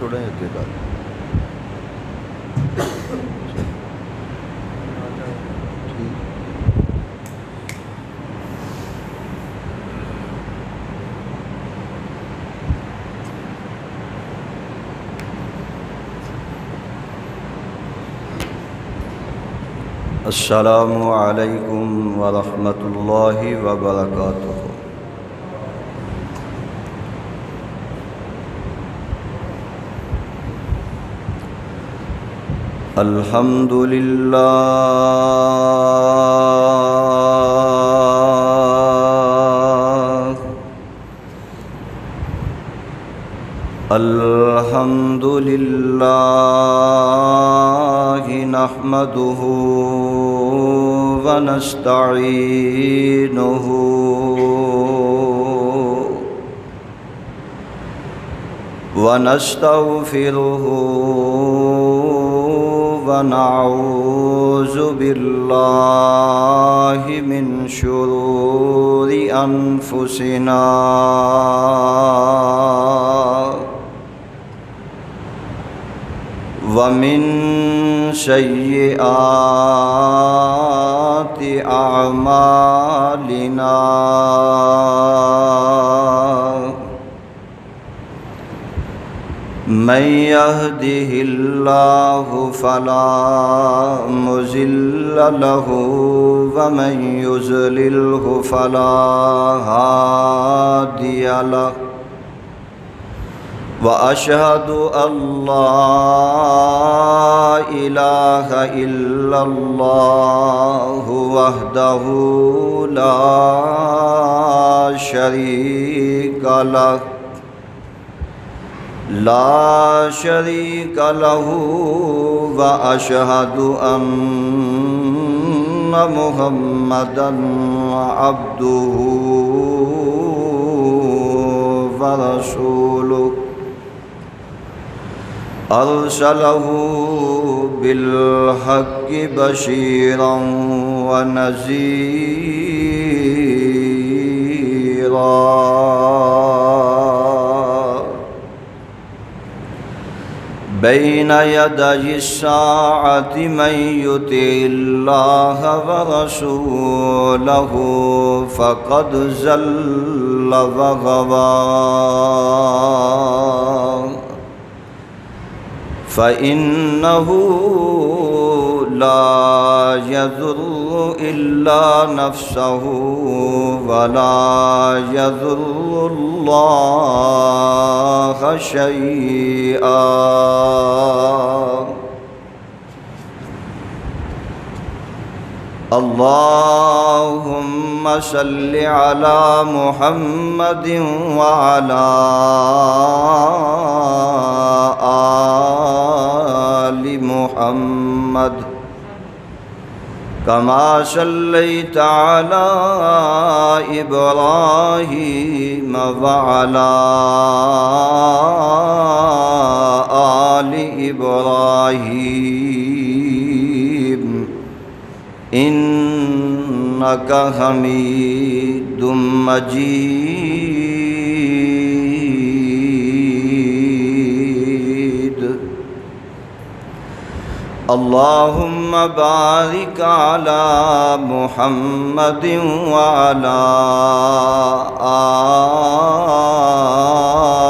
چھوڑیں یا کہ السلام علیکم ورحمۃ اللہ وبرکاتہ۔ الحمد للہ الحمد للہ نحمدہ ونستعینہ ونستغفرہ ونعوذ باللہ من شرور انفسنا ومن سیئات اعمالنا من يهده الله فلا مضل له ومن يضلله فلا هادي له وأشهد أن لا إله إلا الله وحده لا شريك له وأشهد أن محمدا عبده ورسوله أرسله بالحق بشيرا ونذيرا بين يدي الساعة من يطع الله ورسوله فقد ضل وغوى فإنه لا يضر إلا نفسه ولا يضر الله شيئا اللهم صل على محمد وعلى آل محمد كما صليت على إبراهيم وعلى آل إبراهيم إنك حميد مجيد اللهم بارك على محمد وعلى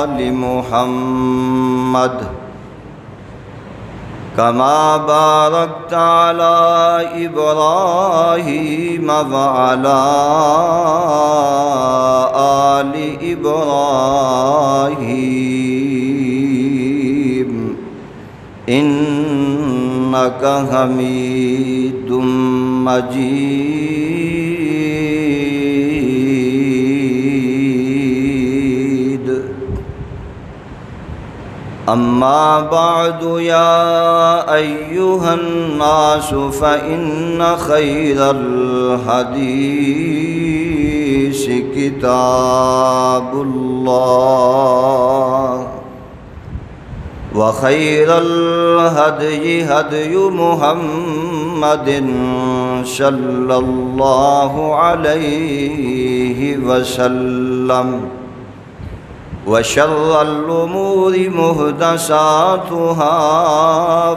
آل محمد كما باركت على إبراهيم وعلى آل إبراهيم إنك حميد مجيد أما بعد يا أيها الناس فإن خير الحديث كتاب الله وخير الهدي هدي محمد صلى الله عليه وسلم وشر الأمور محدثاتها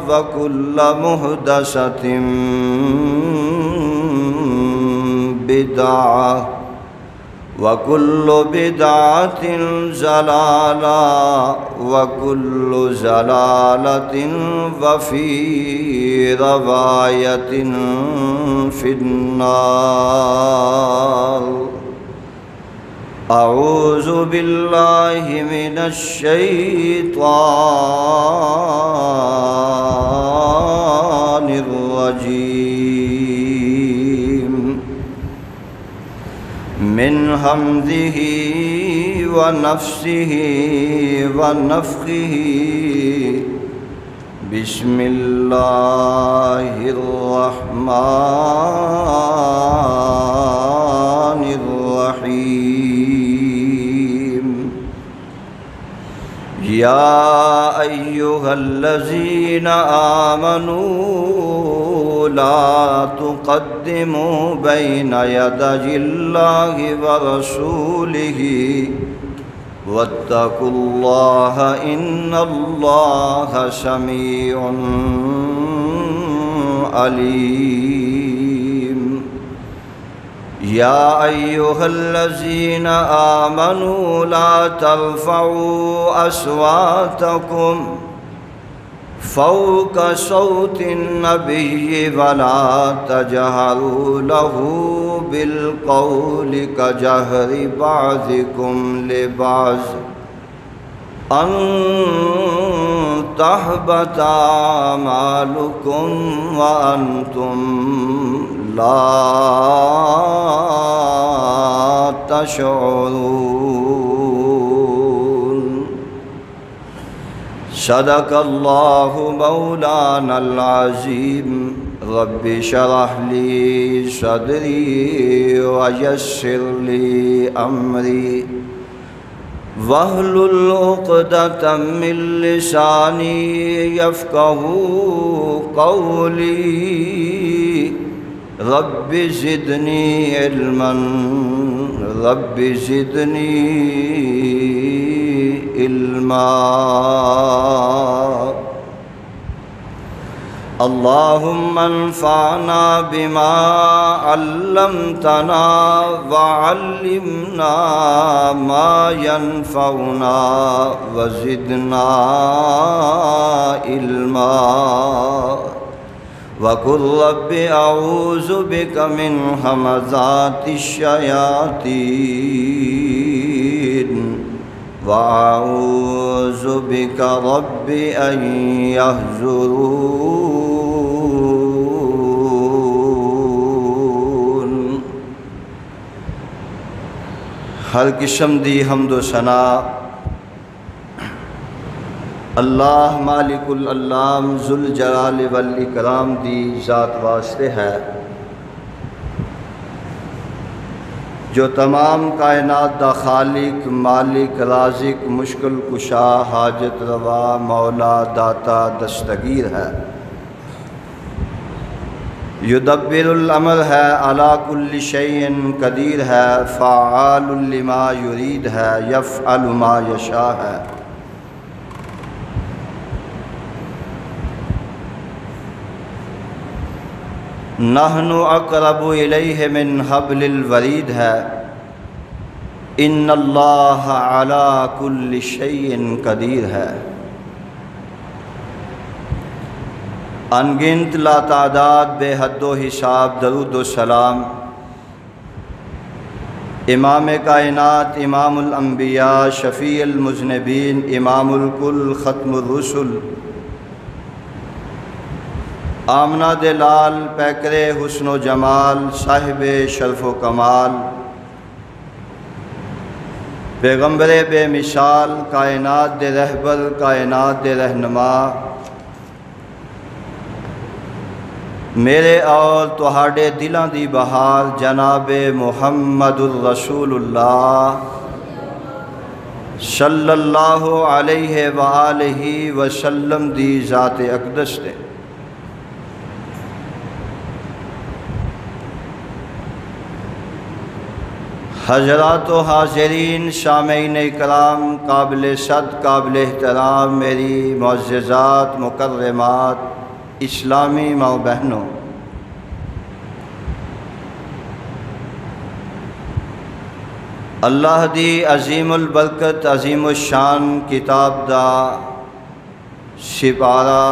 وكل محدثة بدعة وكل بدعة ضلالة وكل ضلالة وفي رواية في النار. أعوذ بالله من الشيطان الرجيم من همزه ونفسه ونفخه. بسم الله الرحمن الرحيم. يا أيها الذين آمنوا لا تقدموا بين يدي الله ورسوله واتقوا الله إن الله سميع عليم. يا أيها الذين آمنوا لا ترفعوا أصواتكم فوق صوت النبي ولا تجهروا له بالقول كجهر بعضكم لبعض أن تحبط أعمالكم وأنتم لا تشعرون. صدق الله مولانا العظيم. رب اشرح لي صدري ويسر لي أمري واحلل عقدة من لساني يفقهوا قولي. رب زدني علما رب زدني علما. اللهم انفعنا بما علمتنا وعلمنا ما ينفعنا وزدنا علما. وقل رب أعوذ بك من همزات الشياطين وأعوذ بك رب أن يحضرون. ہر قسم دی حمد و ثنا اللہ مالک الالام ذوالجلال والاکرام دی ذات واسطے ہے جو تمام کائنات دا خالق، مالک، رازق، مشکل کشا، حاجت روا، مولا، داتا، دستگیر ہے. یدبر الامر ہے، علی کل شیء قدیر ہے، فعال لما یرید ہے، یفعل ما یشاء ہے. نحن اقرب الیہ من حبل الورید ہے. ان اللہ علی کل شیء قدیر ہے. انگنت لا تعداد بے حد و حساب درود و سلام امام کائنات، امام الانبیاء، شفیع المذنبین، امام الکل، ختم الرسل، آمنہ دلال، پیکر حسن و جمال، صاحب شرف و کمال، پیغمبر بے مثال، کائنات دے رہبر، کائنات دے رہنما، میرے اور تہاڈے دلاں دی بہار جناب محمد الرسول اللہ صلی اللہ علیہ وآلہ وسلم دی ذات اقدس دے. حضرات و حاضرین سامعین کرام، قابل صد قابل احترام میری معززات مکرمات اسلامی ماں بہنوں، اللہ دی عظیم البرکت عظیم الشان کتاب دا سپارہ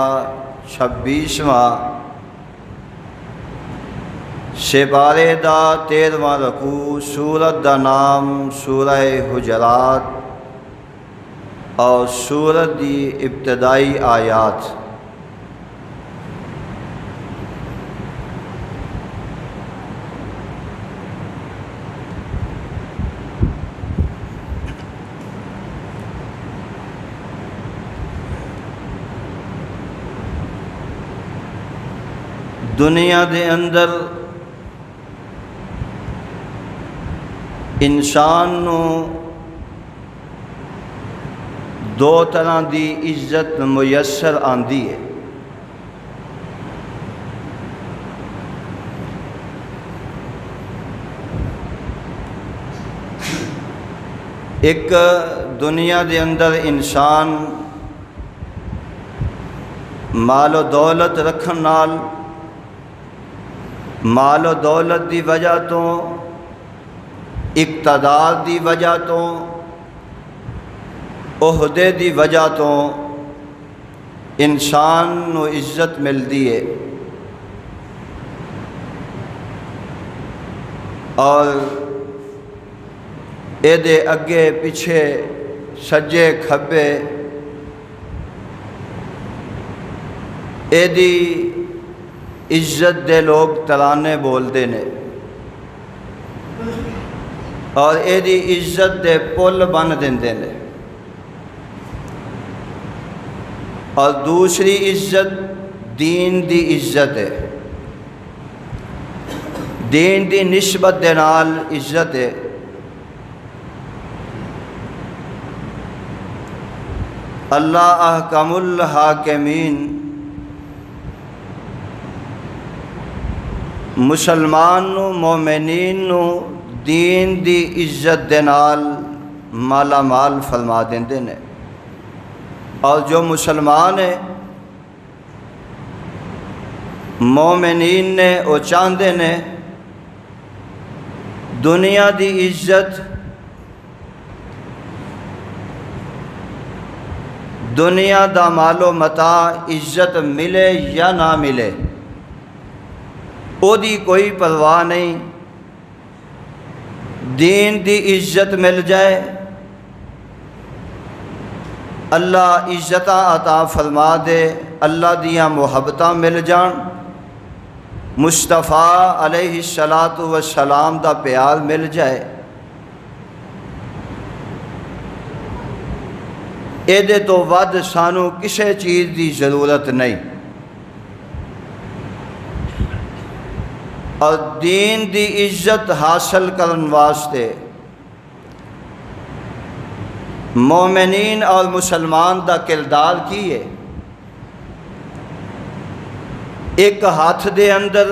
26واں سپارے دا 13واں رکوع، سورت دا نام سورہ حجرات اور سورت دی ابتدائی آیات۔ دنیا دے اندر انسان نو دو طرح دی عزت میسر آندی ہے۔ ایک دنیا دے اندر انسان مال و دولت رکھن نال، مال و دولت دی وجہ تو، اقتدار دی وجہ تو، عہدے دی وجہ تو انسان نو عزت ملدی ہے، اور اے دے اگے پیچھے سجے کھبے اے دی عزت دے لوگ ترانے بول دے نے، اور اے دی عزت دے پل بن دیندے نے۔ اور دوسری عزت دین دی عزت ہے، دین دی نسبت دے نال عزت ہے۔ اللہ احکم الحاکمین مسلمان نو مومنین نو دین دی عزت دے نال مالا مال فرما دیندے نے، اور جو مسلمان ہے مومنین نے وہ چاہندے نے دنیا دی عزت، دنیا دا مال و متاع عزت ملے یا نہ ملے او دی کوئی پرواہ نہیں، دین دی عزت مل جائے، اللہ عزتاں عطا فرما دے، اللہ دیاں محبتاں مل جان، مصطفیٰ علیہ الصلاۃ والسلام دا پیار مل جائے، اے دے تو ود سانو کسے چیز دی ضرورت نہیں۔ اور دین دی عزت حاصل کرن واسطے مومنین اور مسلمان دا کردار کی ہے؟ ایک ہاتھ دے اندر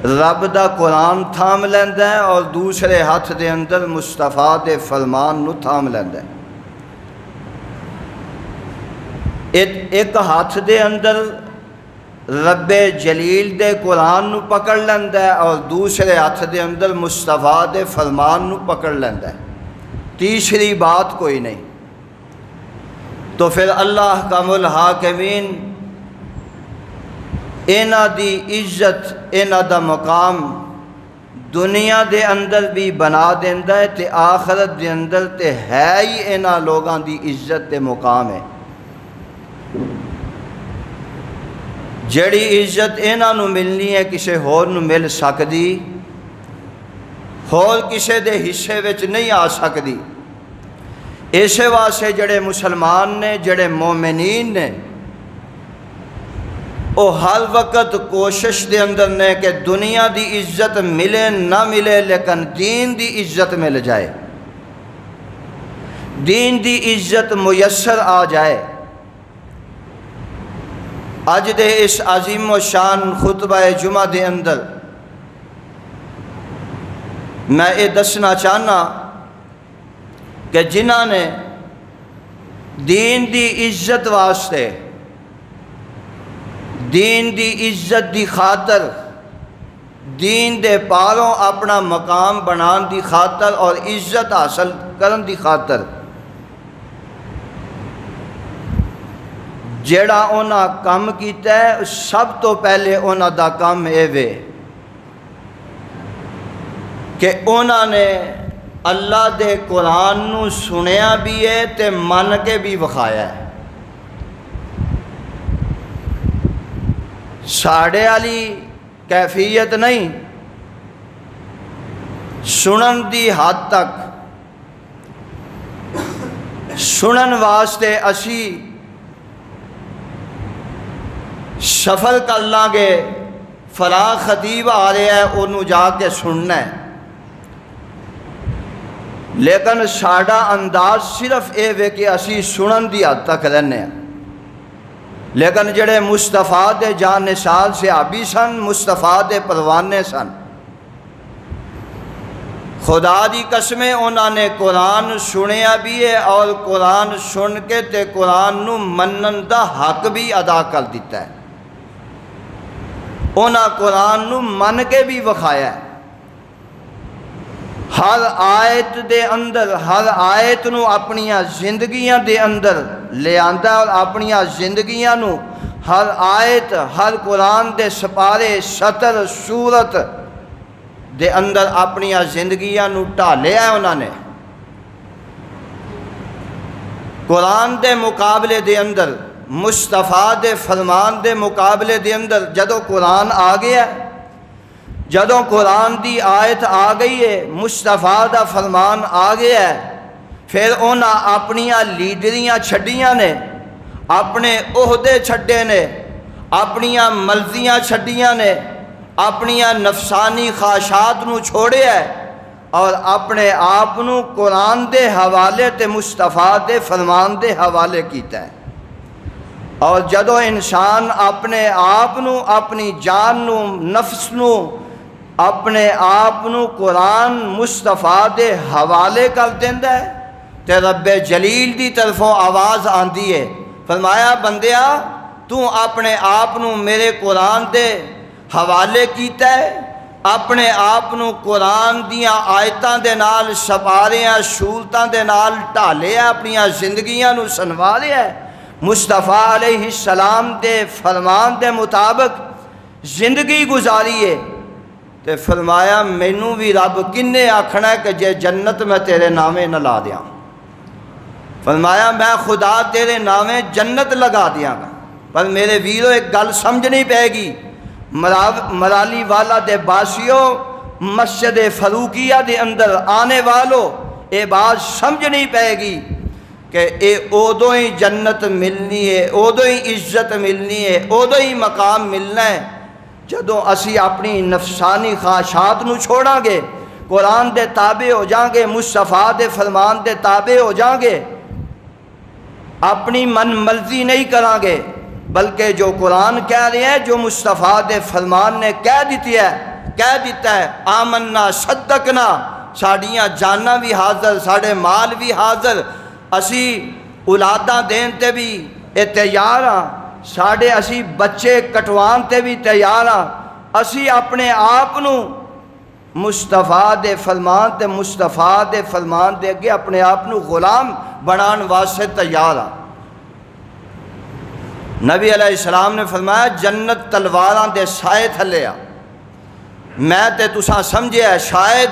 رب دا قرآن تھام لیندا ہے اور دوسرے ہاتھ دے اندر مصطفیٰ دے فرمان نو تھام لیندا ہے۔ ایک ہاتھ دے اندر رب جلیل دے قرآن نو پکڑ لیندا ہے اور دوسرے ہاتھ دے اندر مصطفیٰ دے فرمان نو پکڑ لیندا ہے، تیسری بات کوئی نہیں۔ تو پھر اللہ احکم الحاکمین اینا دی عزت، اینا دا مقام دنیا دے اندر بھی بنا دیندا ہے تے آخرت دے اندر تے ہے ہی اینا لوگاں دی عزت تے مقام ہے۔ جڑی عزت اینا نو ملنی ہے کسے ہور نو مل سکدی، ہور کسے دے حصے وچ نہیں آ سکدی۔ اسے واسطے جڑے مسلمان نے، جڑے مومنین نے، وہ ہر وقت کوشش دے اندر نے کہ دنیا دی عزت ملے نہ ملے لیکن دین دی عزت مل جائے، دین دی عزت میسر آ جائے۔ اج دے اس عظیم و شان خطبہ جمعہ دے اندر میں یہ دسنا چاہنا کہ جنہاں نے دین دی عزت واسطے، دین دی عزت دی خاطر، دین دے پاروں اپنا مقام بنان دی خاطر اور عزت حاصل کرن دی خاطر جیڑا انہاں کام کیتا ہے، سب تو پہلے انہاں دا کام اے وے کہ انہاں نے اللہ دے قرآن نو سنیا بھی ہے تے من کے بھی وکھایا ہے۔ ساڑے والی کیفیت نہیں، سنن دی حد تک سنن واسطے اسی سفر کر لاں گے، فلاں خطیب آ رہا ہے انہوں جا کے سننا ہے، لیکن ساڑا انداز صرف اے وے کہ اسی سنن دی حد تک رہنے ہیں۔ لیکن جڑے مصطفیٰ دے جان نثار صحابی سن، مصطفیٰ دے پروانے سن، خدا دی قسمیں انہاں نے قرآن سنیا بھی ہے اور قرآن سن کے تے قرآن نو منن دا حق بھی ادا کر دیتا ہے۔ انہاں قرآن نو من کے بھی وکھایا ہے۔ ہر آیت دے اندر، ہر آیت نو اپنیاں زندگیاں دے اندر لے آندا اور اپنیاں زندگیاں نو ہر آیت، ہر قرآن دے سپارے، سطر، سورت دے اندر اپنیاں زندگیاں نو ڈھالیا ہے۔ انہوں نے قرآن دے مقابلے دے اندر، مصطفیٰ دے فرمان دے مقابلے دے اندر جدوں قرآن آ گیا ہے، جدوں قرآن دی آیت آ گئی ہے، مصطفیٰ دا فرمان آ گیا ہے، پھر انہاں اپنیاں لیڈریاں چھڈیاں نے، اپنے عہدے چھڈے نے، اپنیاں مرضیاں چھڈیاں نے، اپنیاں نفسانی خواہشات نو چھوڑے ہے اور اپنے آپ نو قرآن دے حوالے تے مصطفیٰ دے فرمان دے حوالے کیتا ہے۔ اور جدوں انسان اپنے آپ نو، اپنی جان نو، نفس نو، اپنے آپ نو قرآن مصطفیٰ دے حوالے کر دیندا ہے تے رب جلیل دی طرفوں آواز آندی ہے، فرمایا بندیا تو اپنے آپ نو میرے قرآن دے حوالے کیتا ہے، اپنے آپ نو قرآن دیاں آیتاں دے نال سپاریاں شولتاں دے نال ڈھالیا، اپنیاں زندگیاں نو سنواریا ہے، مصطفیٰ علیہ السلام دے فرمان دے مطابق زندگی گزاری ہے، تے فرمایا مینوں بھی رب کنے آکھنا ہے کہ جے جنت میں تیرے نامے نہ لا دیاں، فرمایا میں خدا تیرے نامے جنت لگا دیاں گا۔ پر میرے ویرو ایک گل سمجھنی پے گی، مرالی والا دے باسیوں، مسجد فاروقیہ دے اندر آنے والو، اے بات سمجھنی پے گی کہ اے اودوں ہی جنت ملنی ہے، اودوں ہی عزت ملنی ہے، اودوں ہی مقام ملنا ہے جدوں اسی اپنی نفسانی خواہشات نو چھوڑاں گے، قرآن دے تابع ہو جائیں گے، مصطفیٰ دے فرمان دے تابع ہو جائیں گے، اپنی من مرضی نہیں کریں گے، بلکہ جو قرآن کہہ رہے ہیں، جو مصطفیٰ دے فرمان نے کہہ دیتا ہے آمنا صدقنا، ساڑیاں جاناں بھی حاضر، ساڑے مال بھی حاضر، اسی اولاداں دین تے بھی تیار ہاں، ساڑے اسی بچے کٹوان تے بھی تیار ہاں، اسی اپنے آپ نو مصطفیٰ دے فرمان تے مصطفیٰ دے فرمان دے اگے اپنے آپ نو غلام بنان واسطے تیار ہاں۔ نبی علیہ السلام نے فرمایا جنت تلواراں دے سائے تھلے آ، میں تے تساں سمجھے ہے شاید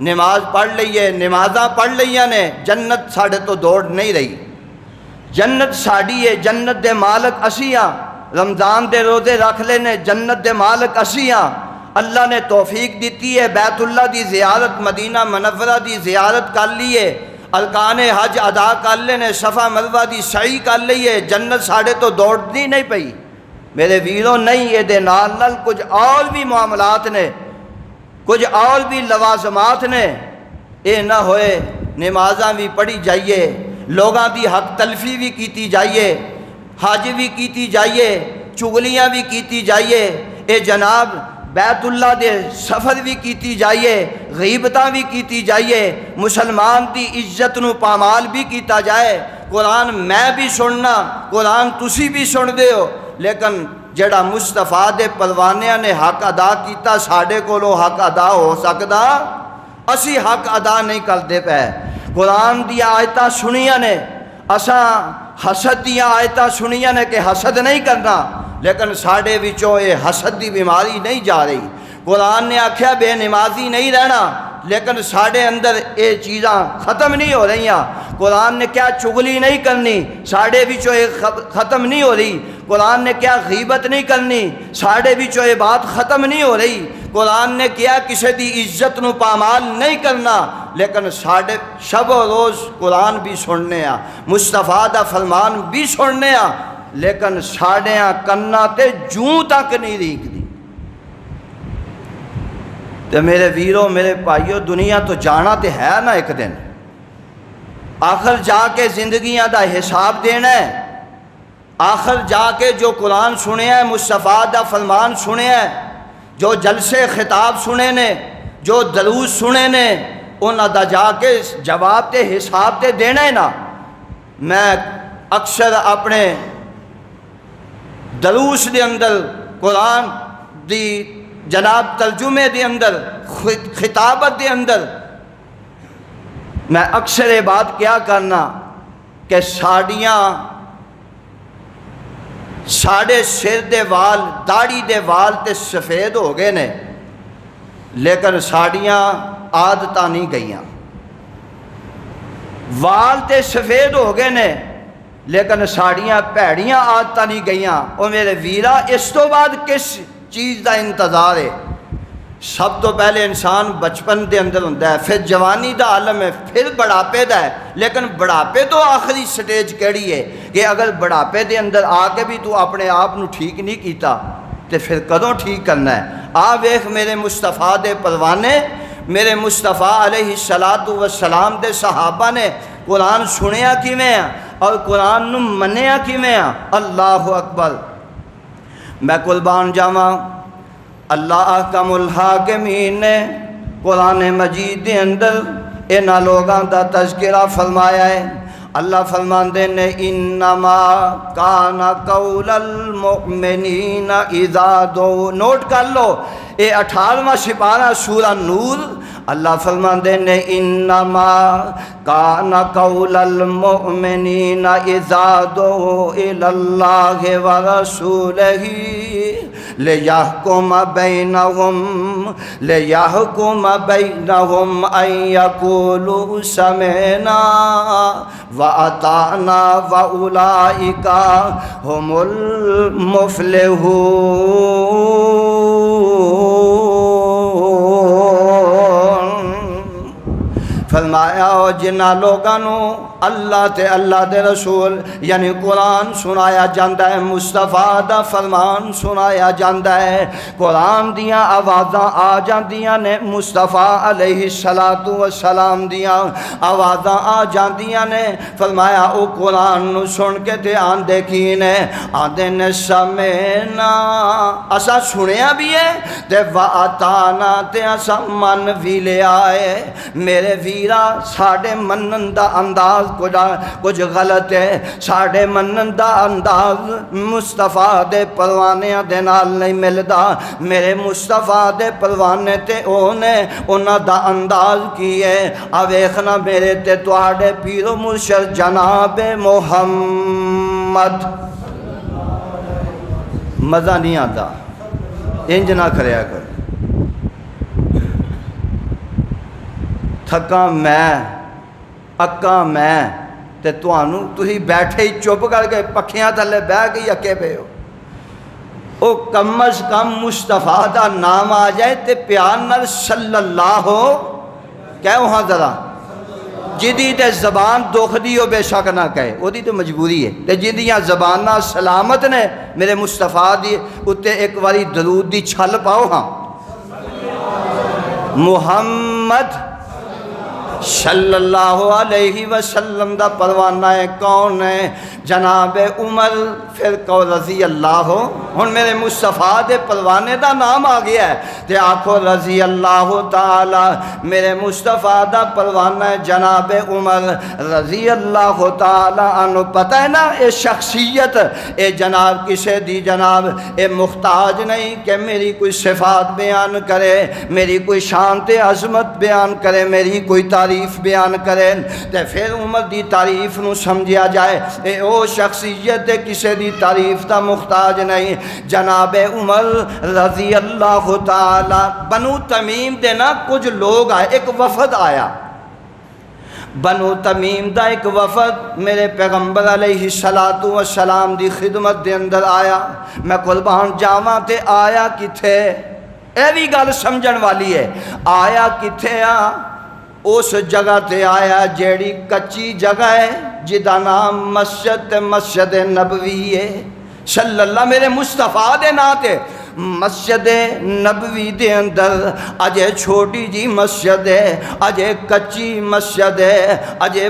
نماز پڑھ لئیے، نمازاں پڑھ لئیاں نے، جنت ساڑھے تو دوڑ نہیں رہی، جنت ساڑھی ہے، جنت دے مالک اسی ہاں، رمضان دے روزے رکھ لینے، جنت دے مالک اسی ہاں، اللہ نے توفیق دیتی ہے، بیت اللہ دی زیارت، مدینہ منورہ دی زیارت کر لیے، ارکان حج ادا کر لینے، صفا مروہ دی سعی کر لیے، جنت ساڑھے تو دوڑنی نہیں پئی میرے ویروں، نہیں، یہ دے نال نال کچھ اور بھی معاملات نے، کچھ اور بھی لوازمات نے، اے نہ ہوئے نمازاں بھی پڑھی جائیے، لوگاں دی حق تلفی بھی کیتی جائیے، حج بھی کیتی جائیے، چغلیاں بھی کیتی جائیے، اے جناب بیت اللہ دے سفر بھی کیتی جائیے، غیبتاں بھی کیتی جائیے، مسلمان دی عزت نو پامال بھی کیتا جائے۔ قرآن میں بھی سننا، قرآن تسی بھی سن دے ہو، لیکن جڑا مصطفیٰ دے پروانیاں نے حق ادا کیتا، ساڈے کولوں حق ادا ہو سکدا؟ اسی حق ادا نہیں کرتے پے۔ قرآن دی آیتاں سنیاں نے، اساں حسد دی آیتاں سنیاں نے کہ حسد نہیں کرنا، لیکن ساڈے وچوں یہ حسد دی بیماری نہیں جا رہی۔ قرآن نے آکھیا بے نمازی نہیں رہنا، لیکن ساڈے اندر یہ چیزاں ختم نہیں ہو رہی۔ قرآن نے کیا چغلی نہیں کرنی، ساڈے وچوں یہ ختم نہیں ہو رہی۔ قرآن نے کیا غیبت نہیں کرنی، ساڈے وچوں یہ بات ختم نہیں ہو رہی۔ قرآن نے کیا کسی دی عزت نو پامال نہیں کرنا، لیکن ساڈے شب و روز قرآن بھی سننے آ، مصطفیٰ دا فرمان بھی سننے آ، لیکن ساڈیاں کناں تے جوں تک نہیں ریکدی۔ تے میرے ویرو، میرے بھائیو، دنیا تو جانا تے ہے نا ایک دن، آخر جا کے زندگیاں دا حساب دینا ہے۔ آخر جا کے جو قرآن سنیا ہے، مصطفیٰ دا فرمان سنیا ہے، جو جلسے خطاب سنے نے، جو دروس سنے نے، انہاں دا جا کے جواب تے حساب تے دینا ہے نا۔ میں اکثر اپنے دروس دے اندر، قرآن دی جناب ترجمے دے اندر، خطابت دے اندر، میں اکثر یہ بات کیا کرنا کہ ساڑے سر دے وال، داڑھی دے وال تے سفید ہو گئے نے، لیکن ساڑیاں عادتاں نہیں گئیاں۔ وال تے سفید ہو گئے نے، لیکن ساڑیاں پیڑیاں عادتاں نہیں گئیاں۔ او میرے ویرا، اس تو بعد کس چیز دا انتظار ہے؟ سب تو پہلے انسان بچپن دے اندر ہوندا ہے، پھر جوانی دا عالم ہے، پھر بڑھاپے دا ہے۔ لیکن بڑھاپے تو آخری سٹیج کیڑی ہے کہ اگر بڑھاپے دے اندر آ کے بھی تو اپنے آپ نو ٹھیک نہیں کیتا تے پھر کدوں ٹھیک کرنا ہے؟ آ ویکھ میرے مصطفیٰ دے پروانے، میرے مصطفیٰ علیہ الصلاۃ والسلام دے صحابہ نے قرآن سنیا کیویں اور قرآن نو منیا کیویں؟ اللہ اکبر۔ میں قربان جاواں، اللہ احکم الحاکمین نے قرآن مجید دے اندر انہاں لوگاں دا تذکرہ فرمایا ہے۔ اللہ فرماندے نے انما کان قول المؤمنین اذا دعوا، نوٹ کر لو، یہ 18واں سپارہ سورہ نور، اللہ فرماندے نے انما کان قول المؤمنین اذا دعوا الی اللہ ورسولہ لیحکم بینہم ان یقولوا سمعنا وَأَطَعْنَا وَأُولَئِكَ هُمُ الْمُفْلِحُونَ۔ فرمایا جنہ لوگانوں اللہ تے اللہ دے رسول یعنی قرآن سنایا جاندہ ہے، مصطفیٰ دا فرمان سنایا جاندہ ہے، قرآن دیاں آوازاں آ جاندیاں نے، مصطفیٰ علیہ الصلاۃ والسلام دیاں آوازاں آ جاندیاں نے۔ فرمایا او قرآن نو سن کے تے آندے کی نے، آندے نے سمعنا، اسا سنیا بھی ہے تے وَأَطَعْنَا، تے اسا من بھی لے آئے۔ میرے ویرا، ساڑے منن دا انداز کچھ غلط ہے، ساڑے منن دا انداز مصطفیٰ دے پروانے دے نال نہیں ملدا۔ میرے مصطفیٰ دے پروانے تے انہاں دا انداز کی ہے، ویکھنا میرے تے تواڈے پیر و مرشد جناب محمد۔ مزہ نہیں آتا، انج نہ کریا کر، تھکاں میں اکاں میں تے تسی بیٹھے ہی چپ کر کے پکھیاں تھلے بہ کے اکے پے ہو۔ او کم از کم مصطفیٰ دا نام آ جائے تے پیار نال صلی اللہ ہو، کہو ہاں ذرا۔ جدی تے زبان دکھ دی ہو بے شک نہ کہے، وہ دی تو مجبوری ہے، تے جدیاں زباناں سلامت نے میرے مصطفیٰ دی اتے ایک واری درود دی چھل پاؤ ہاں۔ محمد صلی اللہ علیہ وسلم دا پروانہ کون ہے؟ جناب عمر فرقہ رضی اللہ ہن میرے مصطفیٰ دے پروانے دا نام آ گیا ہے تے آکھو رضی اللہ تعالی میرے مصطفیٰ دا پروانہ ہے جناب عمر رضی اللہ تعالی عنہ. پتہ ہے نا اے شخصیت اے جناب کسے دی جناب اے محتاج نہیں کہ میری کوئی صفات بیان کرے, میری کوئی شان تے عظمت بیان کرے, میری کوئی تعریف بیان کرے تے پھر عمر دی تعریف نو سمجھیا جائے. اے او شخصیت کسے دی تعریف دا محتاج نہیں. جناب عمر رضی اللہ تعالی بنو تمیم دے نا کچھ لوگ آئے, ایک وفد آیا بنو تمیم دا ایک وفد میرے پیغمبر علیہ السلام دی خدمت دے اندر آیا. میں قربان جاواں تے آیا کتھے, اے بھی گل سمجھن والی ہے. آیا کتھے اس جگہ تے آیا جیڑی کچی جگہ ہے جدا نام مسجد نبوی ہے صلی اللہ میرے مصطفیٰ دے نا تے. مسجد نبوی دے اندر اجے چھوٹی جی مسجد ہے, اجے کچی مسجد ہے, اجے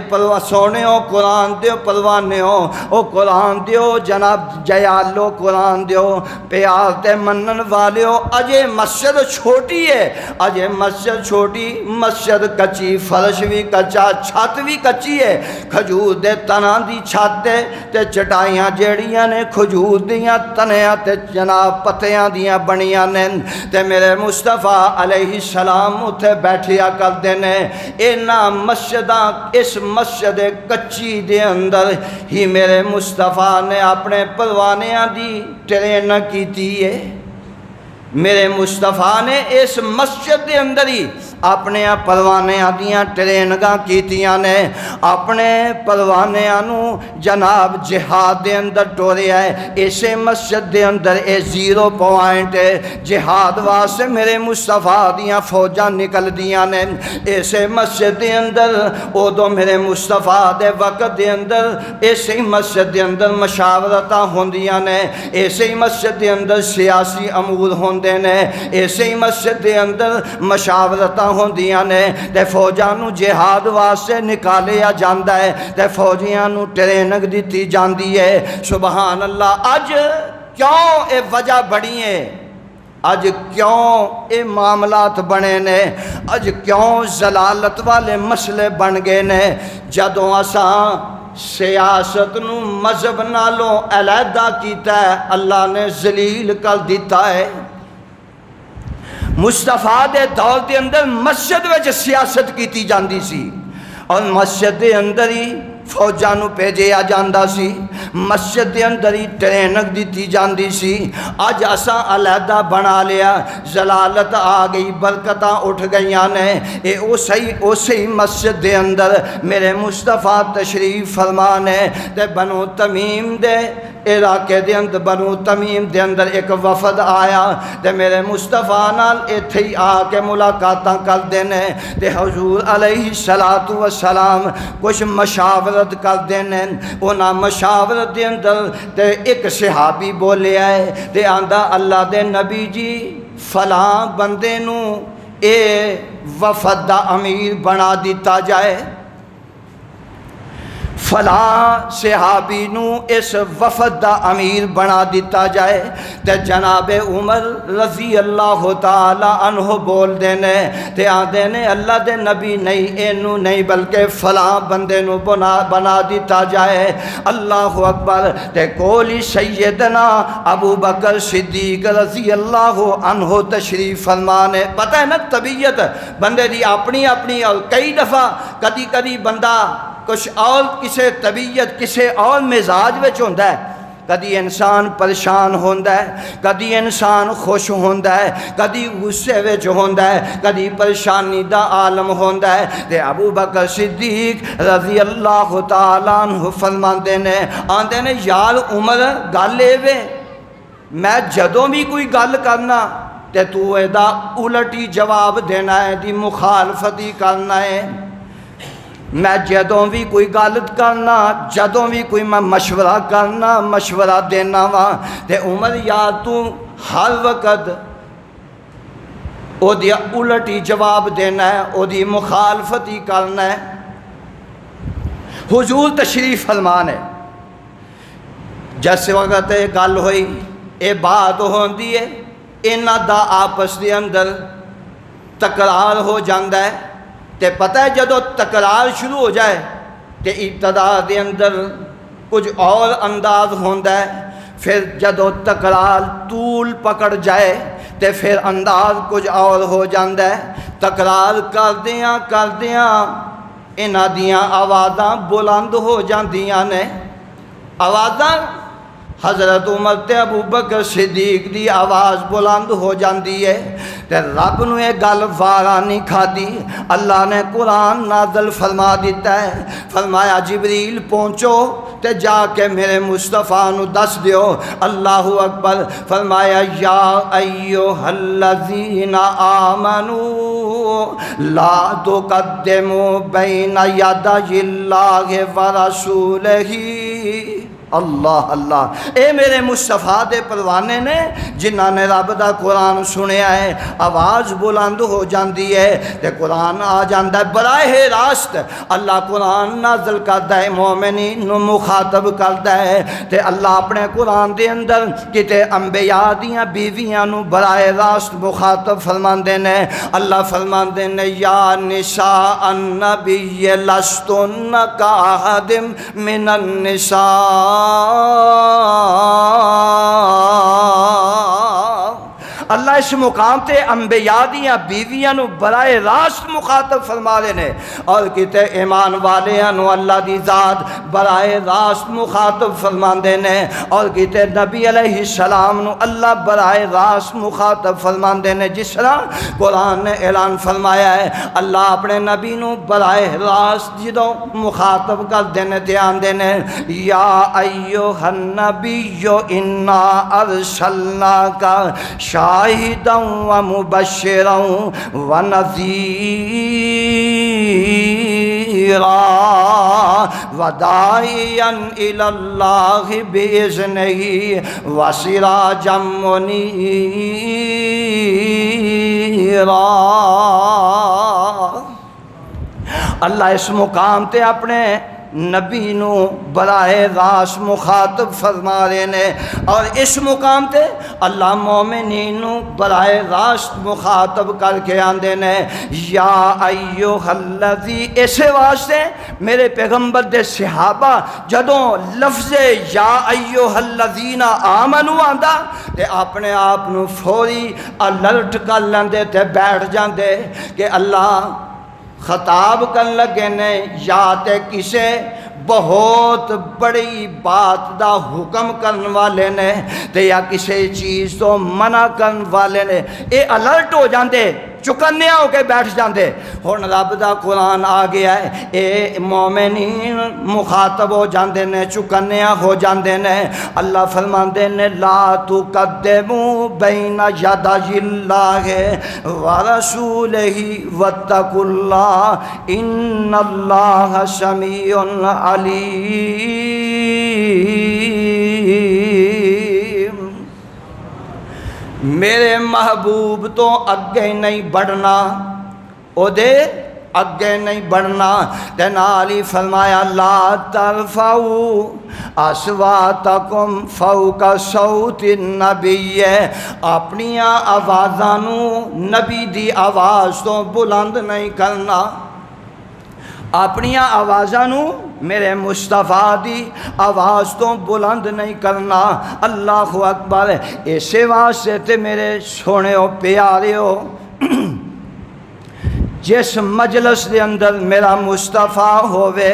سونےو قرآن دیو پروانےو او قرآن دیو جناب جیالو قرآن دیو پیار تے منن والیو. اجے مسجد چھوٹی ہے, اجے مسجد چھوٹی, مسجد کچی, فرش بھی کچا, چھت بھی کچی ہے, کھجور دے تناں دی چھت تے چٹائیاں جیڑیاں نے کھجور دیاں تنیاں تے جناب پتیاں دیاں بنیاں نے تے میرے مصطفیٰ علیہ السلام اتھے بیٹھیا کر دینے. اینا مسجداں اس مسجد کچی دے اندر ہی میرے مصطفیٰ نے اپنے پروانیاں دی ٹرین کیتی ہے. میرے مصطفیٰ نے اس مسجد دے اندر ہی اپنے پروانیاں دیاں ٹرینگاں کیتیاں نے. اپنے پروانیاں نو جناب جہاد دے اندر ٹوریا ہے. اسے مسجد دے اندر اے 0 پوائنٹ ہے جہاد واسطے میرے مصطفیٰ دیاں فوجاں نکل دیاں نے. اسے مسجد دے اندر ادو میرے مصطفیٰ دے وقت دے اندر اسے مسجد دے اندر مشاورتاں ہوندیاں نے. اسے مسجد دے اندر سیاسی امور ہوندے نے. اسے مسجد دے اندر مشاورتاں ہوندیاں نے تے فوجاں نو جہاد واسطے نکالیا جاندا ہے تے فوجیاں نو ٹریننگ دتی جاندی ہے. سبحان اللہ. اج کیوں اے وجہ بڑی ہے, اج کیوں اے معاملات بنے نے, اج کیوں ضلالت والے مسئلے بن گئے نے. جدوں اساں سیاست نو مذہب نالوں علیحدہ کیتا ہے اللہ نے ذلیل کر دیتا ہے. مصطفیٰ دے دور دے اندر مسجد وچ سیاست کیتی جاندی سی اور مسجد دے اندر ہی فوجاں نو بھیجیا جاندا سی, مسجد دے اندر ہی ٹریننگ دتی جاندی سی. اج اساں علیحدہ بنا لیا, ضلالت آ گئی, برکتاں اٹھ گئیاں نے. اے اسی مسجد دے اندر میرے مصطفیٰ تشریف فرما نے تے بنو تمیم دے علاقے دے اندر بنو تمیم دے اندر ایک وفد آیا تے میرے مصطفیٰ نال ایتھے ہی آ کے ملاقاتاں کر دینے تے حضور علیہ السلام کچھ مشاورت کر دینے. انہاں مشاورت دے اندر تے ایک صحابی بولے آئے تے آندہ اللہ دے نبی جی فلاں بندے نو اے وفد دا امیر بنا دیتا جائے, فلاں صحابی نو اس وفد دا امیر بنا دیتا جائے. تے جناب عمر رضی اللہ تعالی عنہ بول دینے تے آندے نے اللہ دے نبی نہیں, اینو نہیں بلکہ فلاں بندے نو بنا دیتا جائے. اللہ اکبر. تے کولی سیدنا ابو بکر صدیق رضی اللہ عنہ تشریف فرمانے. پتہ ہے نا طبیعت بندے دی اپنی اپنی, اور کئی دفعہ کدی بندہ کچھ اور کسے طبیعت کسے اور مزاج وچ ہوندا ہے. کدی انسان پریشان ہوندا ہے, کدی انسان خوش ہوندا ہے, کدی غصے وچ ہوندا ہے, کدی پریشانی دا عالم ہوندا ہے. تے ابو بکر صدیق رضی اللہ تعالی عنہ فرماندے نے آندے نے یار عمر گل اے وے میں جدوں بھی کوئی گل کرنا تے تو اے دا الٹی جواب دینا ہے, دی مخالفتی کرنا ہے. میں جدوں بھی کوئی گل کرنا, جدوں بھی کوئی میں مشورہ کرنا, مشورہ دینا وا تے عمر یار تو ہر وقت او دی الٹی جواب دینا ہے, او دی مخالفتی کرنا ہے. حضور تشریف فرمان ہے. جس وقت گل ہوئی یہ بات ہوندی ہے انہاں دا آپس دے اندر تکرار ہو جاندہ ہے تے پتہ ہے جدو تکرار شروع ہو جائے تے ابتدا دے اندر کچھ اور انداز ہوندہ ہے، پھر جدو تکرار طول پکڑ جائے تے پھر انداز کچھ اور ہو جاندہ ہے۔ تکرار کردیاں انہاں دیاں آوازاں بلند ہو جاندیاں نے، آوازاں حضرت عمر تے ابو بکر صدیق دی آواز بلند ہو جاندی ہے تے رب نو یہ گل وارا نہیں کھادی، اللہ نے قرآن نازل فرما دیتا ہے، فرمایا جبریل پہنچو تے جا کے میرے مصطفیٰ نو دس دیو، اللہ اکبر، فرمایا یا ایھا الذین آمنوا لا تقدموا بین یدی اللہ ورسولہ۔ اللہ اللہ، اے میرے مصطفیٰ دے پروانے نے جنہاں نے رب دا قرآن سنیا ہے، آواز بلند ہو جاندی ہے تے قرآن آ جاندہ ہے براہ راست، اللہ قرآن نازل کردہ ہے مومنین نو مخاطب کردہ ہے تے اللہ اپنے قرآن دے اندر کتے انبیاء دیاں بیویاں نو براہ راست مخاطب فرماندے نے، اللہ فرماندے نے یا نساء النبی لستن کاحد من النساء۔ اللہ اس مقام تے انبیاء دیاں بیویاں نو براہ راست مخاطب فرما لینے، اور کتے ایمان والیاں نو اللہ دی ذات براہ راست مخاطب فرما دینے، اور کتے نبی علیہ السلام نو اللہ براہ راست مخاطب فرما دینے۔ جس طرح قرآن نے اعلان فرمایا ہے اللہ اپنے نبی نو براہ راست جدوں مخاطب کر دینے دھیان دینے، یا ایھا النبی انا ارسلناک شاہدا ومبشرا ونذیرا وداعیا الی اللہ بإذنہ وسراجا منیرا۔ اللہ اس مقام تے اپنے نبی نو براہ راست مخاطب فرما رہے نے، اور اس مقام تے اللہ مومنین نو براہ راست مخاطب کر کے آندے نے یا ایھا الذی۔ اسے واسطے میرے پیغمبر دے صحابہ جدوں لفظ یا ایھا الذین آمنوا آندا تے اپنے آپ نو فوری الرٹ کر لیندے تے بیٹھ جاندے کہ اللہ خطاب کر لگے نے یا تے کسے بہت بڑی بات دا حکم کرن والے نے تے یا کسے چیز تو منع کرن والے نے، اے الرٹ ہو جاندے، چکنیا ہو کے بیٹھ جاندے۔ ہن رب دا قرآن آ گیا ہے، اے مومنین مخاطب ہو جاندے نے، چکنیا ہو جاندے نے۔ اللہ فرماندے نے لا تقدموا بین یدی اللہ ورسولہ واتقوا اللہ ان اللہ سمیع علیم۔ میرے محبوب تو اگے نہیں بڑھنا، او دے اگے نہیں بڑھنا، تے نال ہی فرمایا لا ترفعوا اصواتکم فوق صوت النبی، اپنیاں آوازاں نو نبی دی آواز تو بلند نہیں کرنا، اپنیاں آوازاں نو میرے مصطفیٰ دی آواز تو بلند نہیں کرنا۔ اللہ اکبر۔ اسے واسطے تے میرے سونے پیارے ہو جس مجلس دے اندر میرا مصطفیٰ ہووے،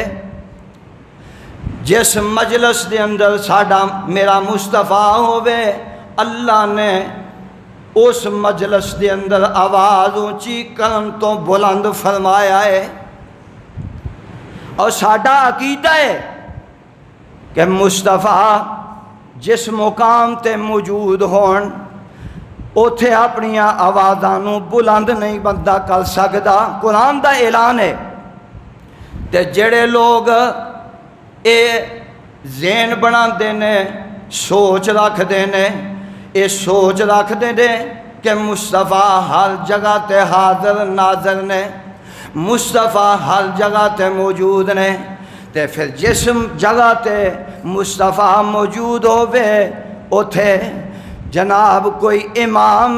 جس مجلس دے اندر ساڈا میرا مصطفیٰ ہووے، اللہ نے اس مجلس دے اندر آواز اونچی کرن تو بلند فرمایا ہے، اور ساڈا عقیدہ ہے کہ مصطفیٰ جس مقام تے موجود ہون اوتھے اپنیاں آوازاں نو بلند نہیں بندہ کر سکدا، قرآن دا اعلان ہے۔ تے جڑے لوگ اے ذہن بنا دے نے، سوچ رکھ دے نے، اے سوچ رکھ دے نے کہ مصطفیٰ ہر جگہ تے حاضر ناظر نے، مصطفیٰ ہر جگہ تے موجود نے، تے پھر جس جگہ تے مصطفیٰ موجود ہوئے اوتھے جناب کوئی امام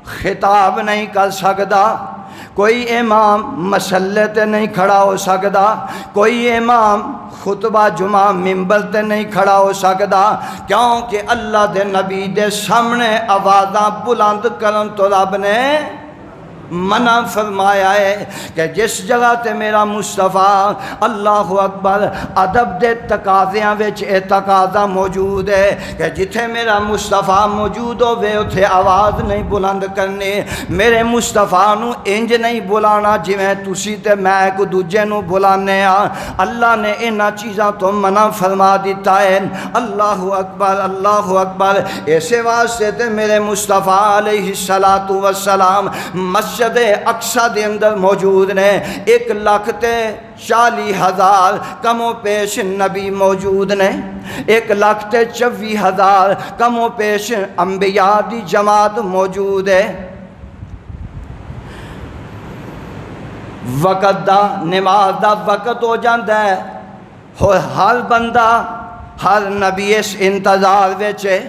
خطاب نہیں کر سکتا، کوئی امام مسلے تے نہیں کھڑا ہو سکتا، کوئی امام خطبہ جمعہ ممبر تے نہیں کھڑا ہو سکتا، کیونکہ اللہ دے نبی دے سامنے آوازاں بلند کرن تو رب نے منع فرمایا ہے کہ جس جگہ تے میرا مصطفیٰ اللہ اکبر ادب دے تقاضیاں وچ اے تقاضا موجود ہے کہ جتھے میرا مصطفیٰ موجود ہوئے اتھے آواز نہیں بلند کرنی، میرے مصطفیٰ نو انج نہیں بلانا جویں تسی تے میں ایک دوجے نو بلانے ہاں۔ اللہ نے انہاں چیزاں تو منع فرما دیتا ہے۔ اللہ اکبر اللہ اکبر۔ ایسے واسطے تے میرے مصطفیٰ علیہ السلام مسجد اقصی دے اندر موجود نے، 1,40,000 کم و پیش نبی موجود نے، 1,24,000 کم و پیش انبیاء دی جماعت موجود ہے۔ وقت دا نماز دا وقت ہو جاندہ ہے، ہر بندہ ہر نبی اس انتظار وچ ہے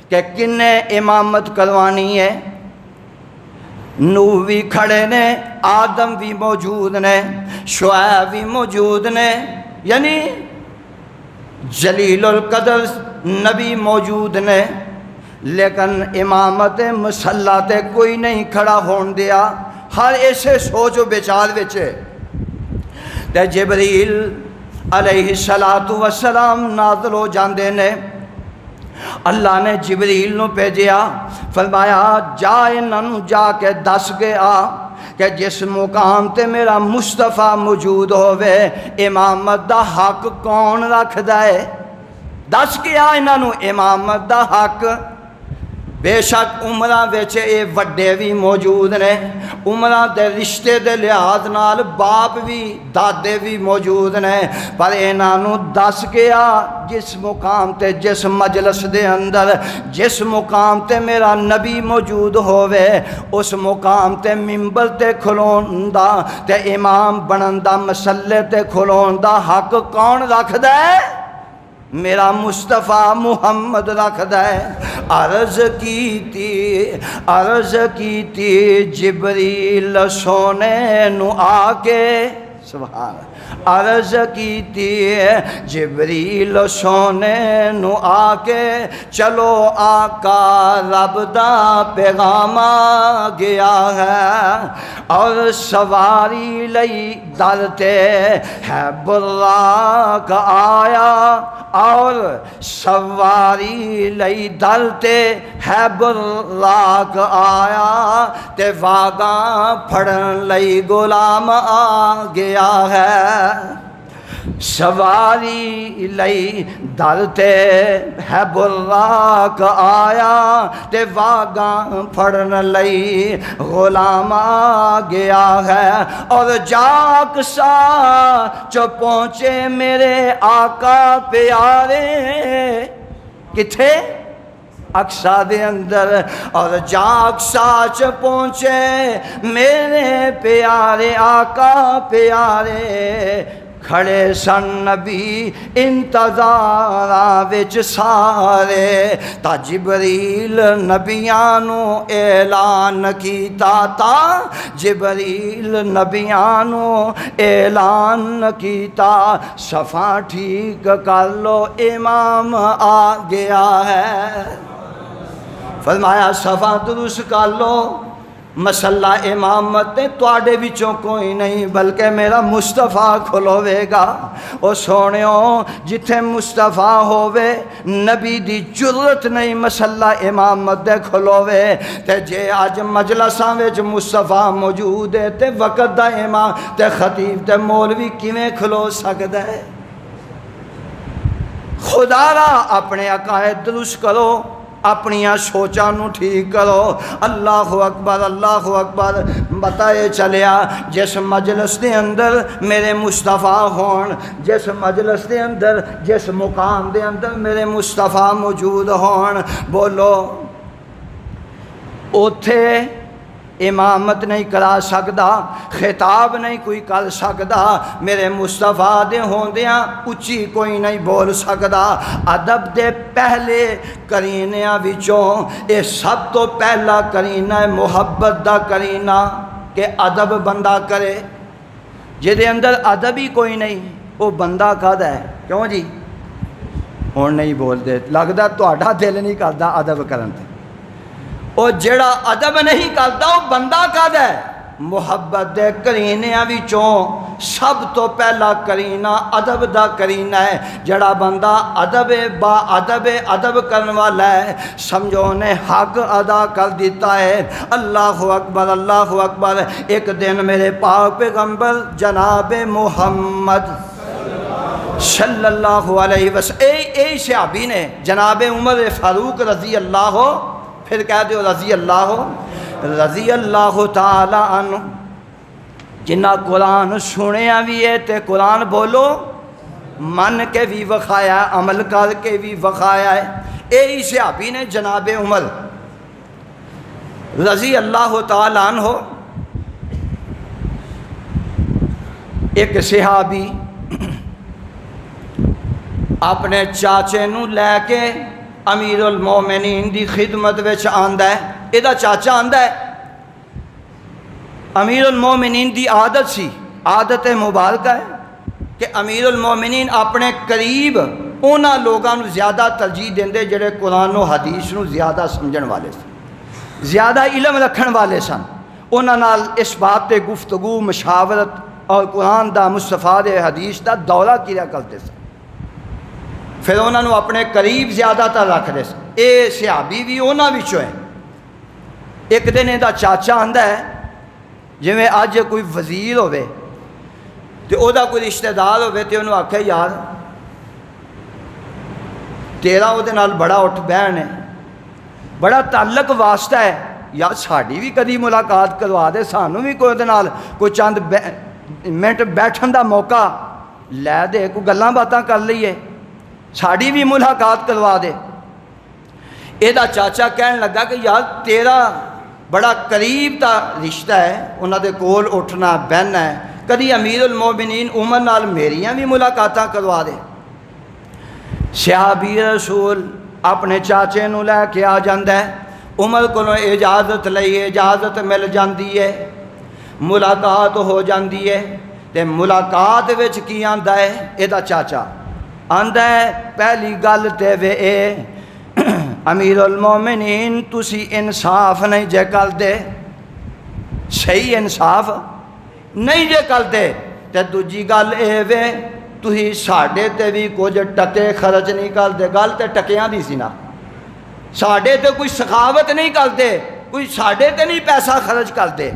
کہ کنے امامت کروانی ہے۔ نوح بھی کھڑے نے، آدم بھی موجود نے، شعیب بھی موجود نے، یعنی جلیل القدر نبی موجود نے، لیکن امامت مسلح تے کوئی نہیں کھڑا ہون دیا، ہر ایسے سوچ و بچار وچے۔ تے جبریل علیہ السلام نازل ہو جاندے نے، اللہ نے جبریل نو بھیجیا، فرمایا جا انہاں جا کے دس کے آ کہ جس مقام تے میرا مصطفیٰ موجود ہوئے امامت دا حق کون رکھ دائے، دس کے آ انہاں امامت دا حق۔ بے شک عمرہ ویچے اے وڈے بھی موجود نے، عمرہ دے رشتے دے لحاظ نال باپ بھی دادے بھی موجود نے، پر انہاں دس کے آ جس مقام تے جس مجلس دے اندر جس مقام تے میرا نبی موجود ہوئے اس مقام تے ممبر تے کھلون دا تے امام بنن دا مسلے تے کھلون دا حق کون رکھ دے؟ میرا مصطفیٰ محمد رکھ دے۔ عرض کی تھی جبریل سونے نو آکے، سبحان، عرض کی تھی جبریل سونے نو آکے، چلو آقا رب دا پیغام آ گیا ہے، اور سواری لئی درتے ہے براق آیا، اور سواری لئی درتے ہے براق آیا، تے واگاں پھڑن لئی غلام آ گیا ہے۔ سواری لئی درتے ہے براق آیا، تے واگاں پھڑن لئی غلام آ گیا ہے، اور جاک سا جو پہنچے میرے آقا پیارے، کتھے؟ اقصی دے اندر، اور جاک ساچ پہنچے میرے پیارے آقا پیارے، کھڑے سن نبی انتظاراں وچ سارے، تا جبریل نبیانو اعلان کیتا، تا جبریل نبیانو اعلان کیتا، صفا ٹھیک کر لو امام آ گیا ہے۔ فرمایا صفا درست کر لو، مسئلہ امامت تواڈے وچوں کوئی نہیں بلکہ میرا مصطفیٰ کھلوے گا۔ او سونیوں جتھے مصطفیٰ ہووے نبی دی جرت نہیں مسئلہ امامت دے کھلوے، تے جے آج مجلساں وچ مصطفیٰ موجود ہے تے وقت دا امام تے خطیب تے مولوی کیویں کھلو سکدا ہے؟ خدا را اپنے عقائد درست کرو، اپنیاں سوچاں نو ٹھیک کرو۔ اللہ اکبر اللہ اکبر۔ بتائے چلیا جس مجلس دے اندر میرے مصطفیٰ ہون، جس مجلس دے اندر جس مقام دے اندر میرے مصطفیٰ موجود ہون، بولو اوتھے امامت نہیں کرا سکدا، خطاب نہیں کوئی کر سکدا، میرے مصطفیٰ دے ہوندیاں اچھی کوئی نہیں بول سکدا۔ ادب دے پہلے کرینیاں وچوں اے سب تو پہلا کرینہ ہے محبت دا کرینہ، کہ ادب بندہ کرے۔ جہدے اندر ادب ہی کوئی نہیں وہ بندہ کہدا ہے؟ کیوں جی ہن نہیں بولدے، لگدا تہاڈا دل نہیں کردا ادب کرن تے۔ وہ جڑا ادب نہیں کرتا وہ بندہ کہدا ہے؟ محبت دے کرینیاں وچوں سب تو پہلا کرینہ ادب دا کرینہ ہے۔ جڑا بندہ ادب با ادب کرن والا ہے، سمجھو نے حق ادا کر دیتا ہے۔ اللہ اکبر اللہ اکبر۔ ایک دن میرے پاک پیغمبر جناب محمد صلی اللہ علیہ وسلم اے صحابی نے جناب عمر فاروق رضی اللہ، پھر کہہ دیو رضی اللہ تعالی عنہ، جنہ قرآن سنیا بھی ہے تے قرآن بولو من کے بھی وکھایا ہے، عمل کر کے بھی وکھایا ہے۔ اے صحابی نے جناب عمر رضی اللہ تعالی عنہ، ایک صحابی اپنے چاچے نو لے کے امیر المومنین دی خدمت وچ آندا ہے۔ ایدہ چاچا آندا ہے، امیر المومنین دی عادت سی، عادت مبارکہ ہے کہ امیر المومنین اپنے قریب اونا لوگاں نو زیادہ ترجیح دیندے جڑے قرآن و حدیث نو زیادہ سمجھن والے سن، زیادہ علم رکھن والے سن۔ اونا نال اس بات تے گفتگو مشاورت اور قرآن دا مصطفیٰ دے حدیث دا دورہ کیا کرتے سن، پھر انہوں نے اپنے قریب زیادہ تر رکھ دے سن۔ اے صحابی بھی انہاں وچوں ہے۔ ایک دن دا چاچا آندا ہے، جویں اج کوئی وزیر ہوئے تے او دا کوئی رشتہ دار ہوئے تے انہوں آکھے یار تیرا او دے نال بڑا اٹھ بہن ہے، بڑا تعلق واسطہ ہے، یار ساڈی بھی کدی ملاقات کروا دے، سانوں بھی کوئی دے نال کوئی چند منٹ بیٹھن دا موقع لے دے، کوئی گلاں باتاں کر لئیے، ساڑی بھی ملاقات کروا دے۔ ایدہ چاچا کہنے لگا کہ یار تیرا بڑا قریب تا رشتہ ہے، انہاں دے کول اٹھنا بہنا ہے، کدی امیر المومنین عمر نال میریاں بھی ملاقاتاں کروا دے۔ صحابی رسول اپنے چاچے نو لے کے آ جاندہ ہے، عمر کو اجازت لئی، اجازت مل جاندی ہے، ملاقات ہو جاندی ہے۔ تے ملاقات وچ کی آندا ہے ایدہ چاچا آندا ہے، پہلی گل تے وے اے امیر المومنین تسی انصاف نہیں جے کر دے، صحیح انصاف نہیں جے کر دے، تے دوجی گل اے وے تسی ساڑے تے بھی کچھ ٹکے خرچ نہیں کر دے۔ گل تے ٹکیاں دی سی نا، ساڑے تے کوئی سخاوت نہیں کر دے، کوئی ساڑے تے نہیں پیسہ خرچ کر دے۔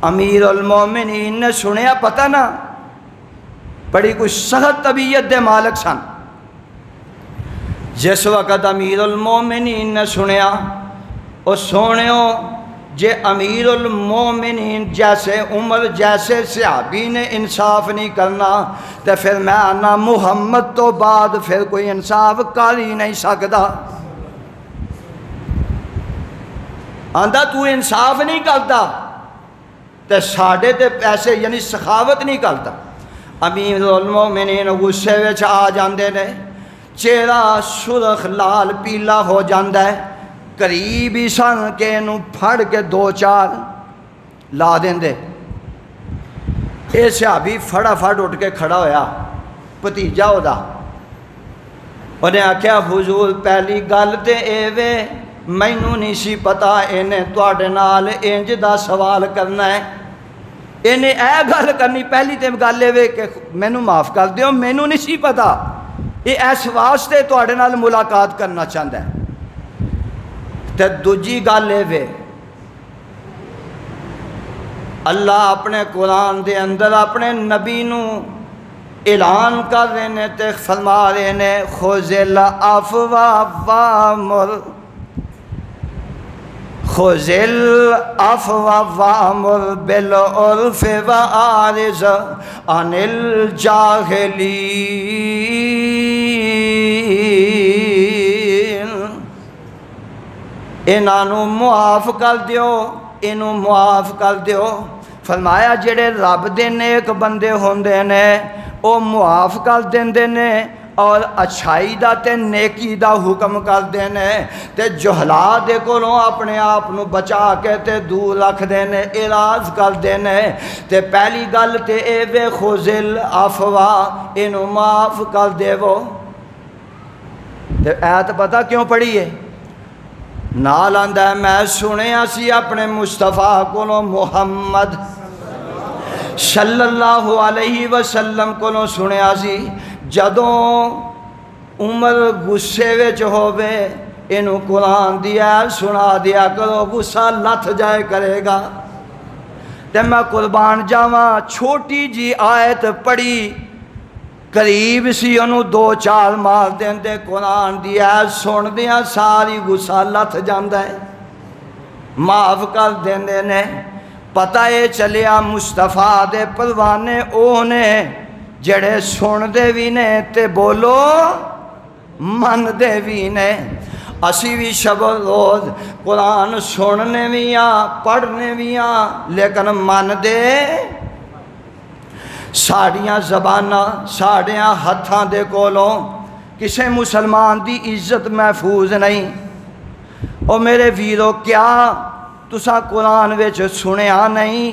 امیر المومنین نے سنیا، پتہ نا بڑی کوئی سخت طبیعت دے مالک سن۔ جس وقت امیر المومنین نے سنیا، او سونیو جے امیر المومنین جیسے عمر جیسے صحابی نے انصاف نہیں کرنا تو پھر میں آنا محمد تو بعد پھر کوئی انصاف کر ہی نہیں سکتا۔ آندہ تو انصاف نہیں کرتا تو ساڑھے تے پیسے یعنی سخاوت نہیں کرتا۔ امیر المومنین غصے وچ آ جاندے نے، چہرہ سرخ لال پیلا ہو جاندہ ہے، قریبی سن کے انہوں پھڑ کے دو چار لا دیں دے۔ اے صحابی پھڑا پھڑ اٹھ کے کھڑا ہویا، بھتیجا ہو دا، انہیں آکھیا حضور پہلی گل تے اے وے مینوں نہیں سی پتا انہیں تواڈے نال انج دا سوال کرنا ہے، انہیں اے گل کرنی پہلی تے گل اے وے کہ مینوں معاف کر دیو، مینوں نہیں سی پتا، یہ اس واسطے تواڈے نال ملاقات کرنا چاہتا ہے۔ تے دوجی گل اے وے اللہ اپنے قرآن دے اندر اپنے نبی نو اعلان کر رہے نے تے فرما رہے نے خذ العفو وامر، خذ العفو وامر بالعرف واعرض عن الجاہلین، انہاں نو معاف کر دیو اینو معاف کر دیو۔ فرمایا جڑے رب دے نیک بندے ہوندے نے او معاف کر دیندے نے اور اچھائی دا تے نیکی دا حکم کر دینے تے جہلا دے کولوں اپنے آپ نو بچا کے تے دور رکھ دینے، اعراض کر دینے۔ تے پہلی گل تے اے وے خذل عفوا، اینو معاف کر دیو۔ تے ایت پتہ کیوں پڑھی ہے؟ نال آندا ہے میں سنیا سی اپنے مصطفیٰ کولوں، محمد صلی اللہ علیہ وسلم کولوں سنیا سی، جدوں عمر غصے وچ ہووے اینو قرآن دی آیت سنا دیا کرو، غصہ لتھ جائے کرے گا۔ تے میں قربان جاواں چھوٹی جی آیت پڑھی، قریب سی انہوں دو چار مار دیندے، قرآن دی آیت سن دیاں ساری غصہ لتھ جاندا ہے، معاف کر دیندے نے۔ پتہ اے چلیا مصطفیٰ دے پروانے او نے جڑے سن دے بھی نے تے بولو من دے بھی نے۔ اسی بھی شب روز قرآن سننے بھی ہاں، پڑھنے بھی ہاں، لیکن من دے ساڑیاں زباناں ساڑیاں ہتھاں دے کولوں کسے مسلمان دی عزت محفوظ نہیں۔ او میرے ویرو کیا تسا قرآن وچ سنیا نہیں؟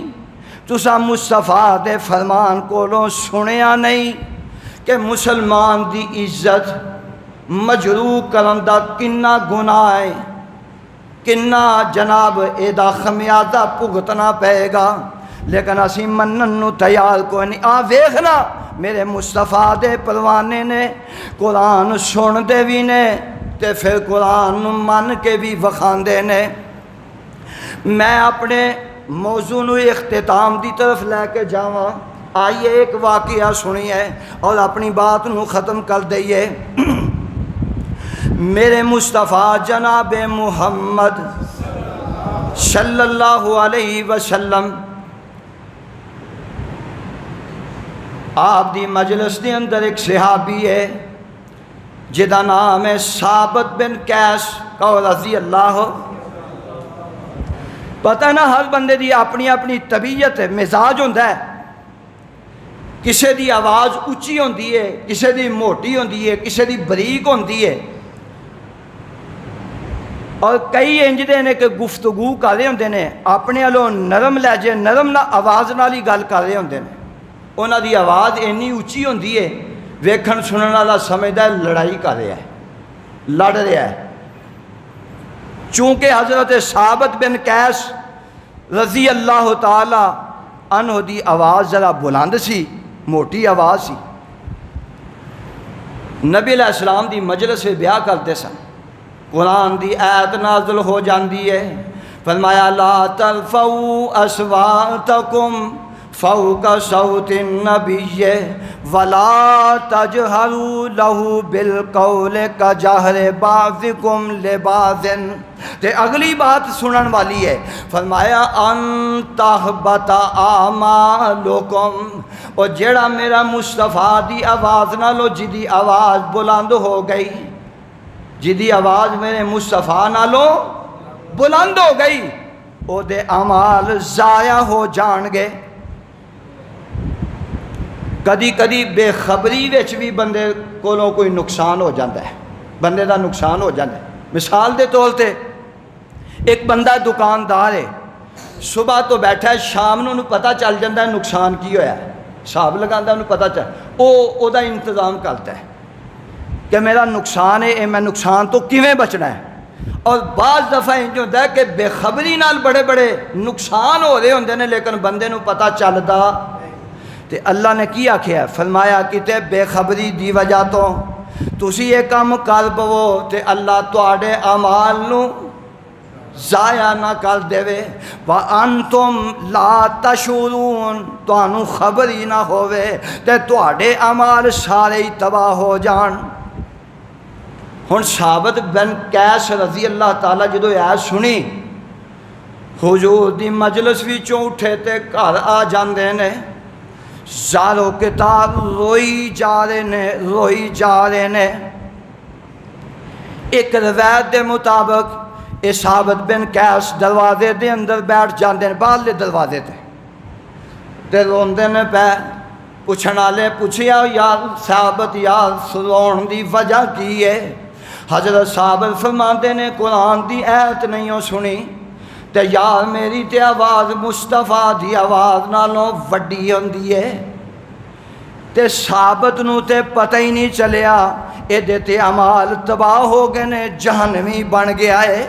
تسا مصطفیٰ دے فرمان کولوں سنیا نہیں کہ مسلمان دی عزت مجروح کرن دا کنا گناہ ہے، کنا جناب اے دا خمیازہ بھگتنا پے گا، لیکن اسی منن نو تیار کوئی نہیں۔ آ ویکھنا میرے مصطفیٰ دے پروانے نے قرآن سن دے بھی نے تے پھر قرآن نو من کے بھی وکھاندے نے۔ میں اپنے موضوع نو اختتام دی طرف لے کے جاواں، آئیے ایک واقعہ سنیے اور اپنی بات نو ختم کر دئیے۔ میرے مصطفیٰ جناب محمد صلی اللہ علیہ وسلم آپ دی مجلس دے اندر ایک صحابی ہے جدا نام ہے ثابت بن قیس رضی اللہ۔ پتہ نا ہر بندے دی اپنی اپنی طبیعت ہے، مزاج ہوندہ ہے، کسے دی آواز اچھی ہوندی ہے، کسے دی موٹی ہوندی ہے، کسے دی بریک ہوندی ہے، اور کئی انجدے نے کہ گفتگو کر رہے ہوندے نے اپنے والوں نرم لہجے نرم نہ آواز نال ہی گل کر رہے ہوندے نے، انہاں دی آواز اینی اچھی ہوندی ہے ویکھن سنن والا سمجھدا ہے لڑائی کر رہا ہے، لڑ رہا ہے۔ چونکہ حضرت ثابت بن قیس رضی اللہ تعالی عنہ دی آواز ذرا بلند سی، موٹی آواز سی، نبی علیہ السلام دی مجلس بیاہ کرتے سن، قرآن دی آیت نازل ہو جاندی ہے، فرمایا لا ترفعوا اصواتکم فوق صوت النبی ولا تجہروا لہ بالقول کجہر بعضکم لبعض۔ تے اگلی بات سنن والی ہے، فرمایا ان تحبط اعمالکم، اور جیڑا میرا مصطفیٰ دی آواز نالو جدی آواز بلند ہو گئی، جدی آواز میرے مصطفیٰ نالو بلند ہو گئی، او دے اعمال ضائع ہو جان گے۔ کدی کدی بے خبری وچ بھی بندے کولوں کوئی نقصان ہو جاتا ہے، بندے دا نقصان ہو جاتا ہے۔ مثال دے طور تے ایک بندہ دکاندار ہے، صبح تو بیٹھا ہے، شام نو پتہ چل جاتا ہے نقصان کی ہویا ہے، حساب لگاتا ہے، انہوں پتہ چل او دا انتظام کرتا ہے کہ میرا نقصان ہے، میں نقصان تو کیویں بچنا ہے۔ اور بعض دفعہ انج ہوتا ہے کہ بے خبری نال بڑے بڑے نقصان ہو رہے ہوندے نے لیکن بندے نو پتہ چلدا، تے اللہ نے کی آکھیا ہے، فرمایا کتے بے خبری دی وجہ تو تسی یہ کام کر پو تے اللہ تواڈے اعمال نو ضائع نہ کر دے وانتم لا تشعرون، تانوں خبر ہی نہ ہووے تے تواڈے اعمال سارے ہی تباہ ہو جان۔ ہن ثابت بن قیس رضی اللہ تعالیٰ جدو یہ سنی حضور دی مجلس وچوں اٹھے تے گھر آ جاندے نے، زارو کتاب روئی جا رہے نے۔ ایک روایت دے مطابق یہ ثابت بن قیس دروازے دے اندر بیٹھ جاندے ہیں باہرلے دروازے تے روندے نے پے پوچھن والے پوچھیا یار ثابت یار سلون دی وجہ کی ہے؟ حضرت ثابت فرماندے نے قرآن دی ایت نہیں ہو سنی تے یار میری تے آواز مصطفیٰ دی آواز نالوں وڈی ہوندی ہے تے ثابت نو تے پتہ ہی نہیں چلیا ایدے تے عمال تباہ ہو گئے نے جہنمی بن گیا ہے۔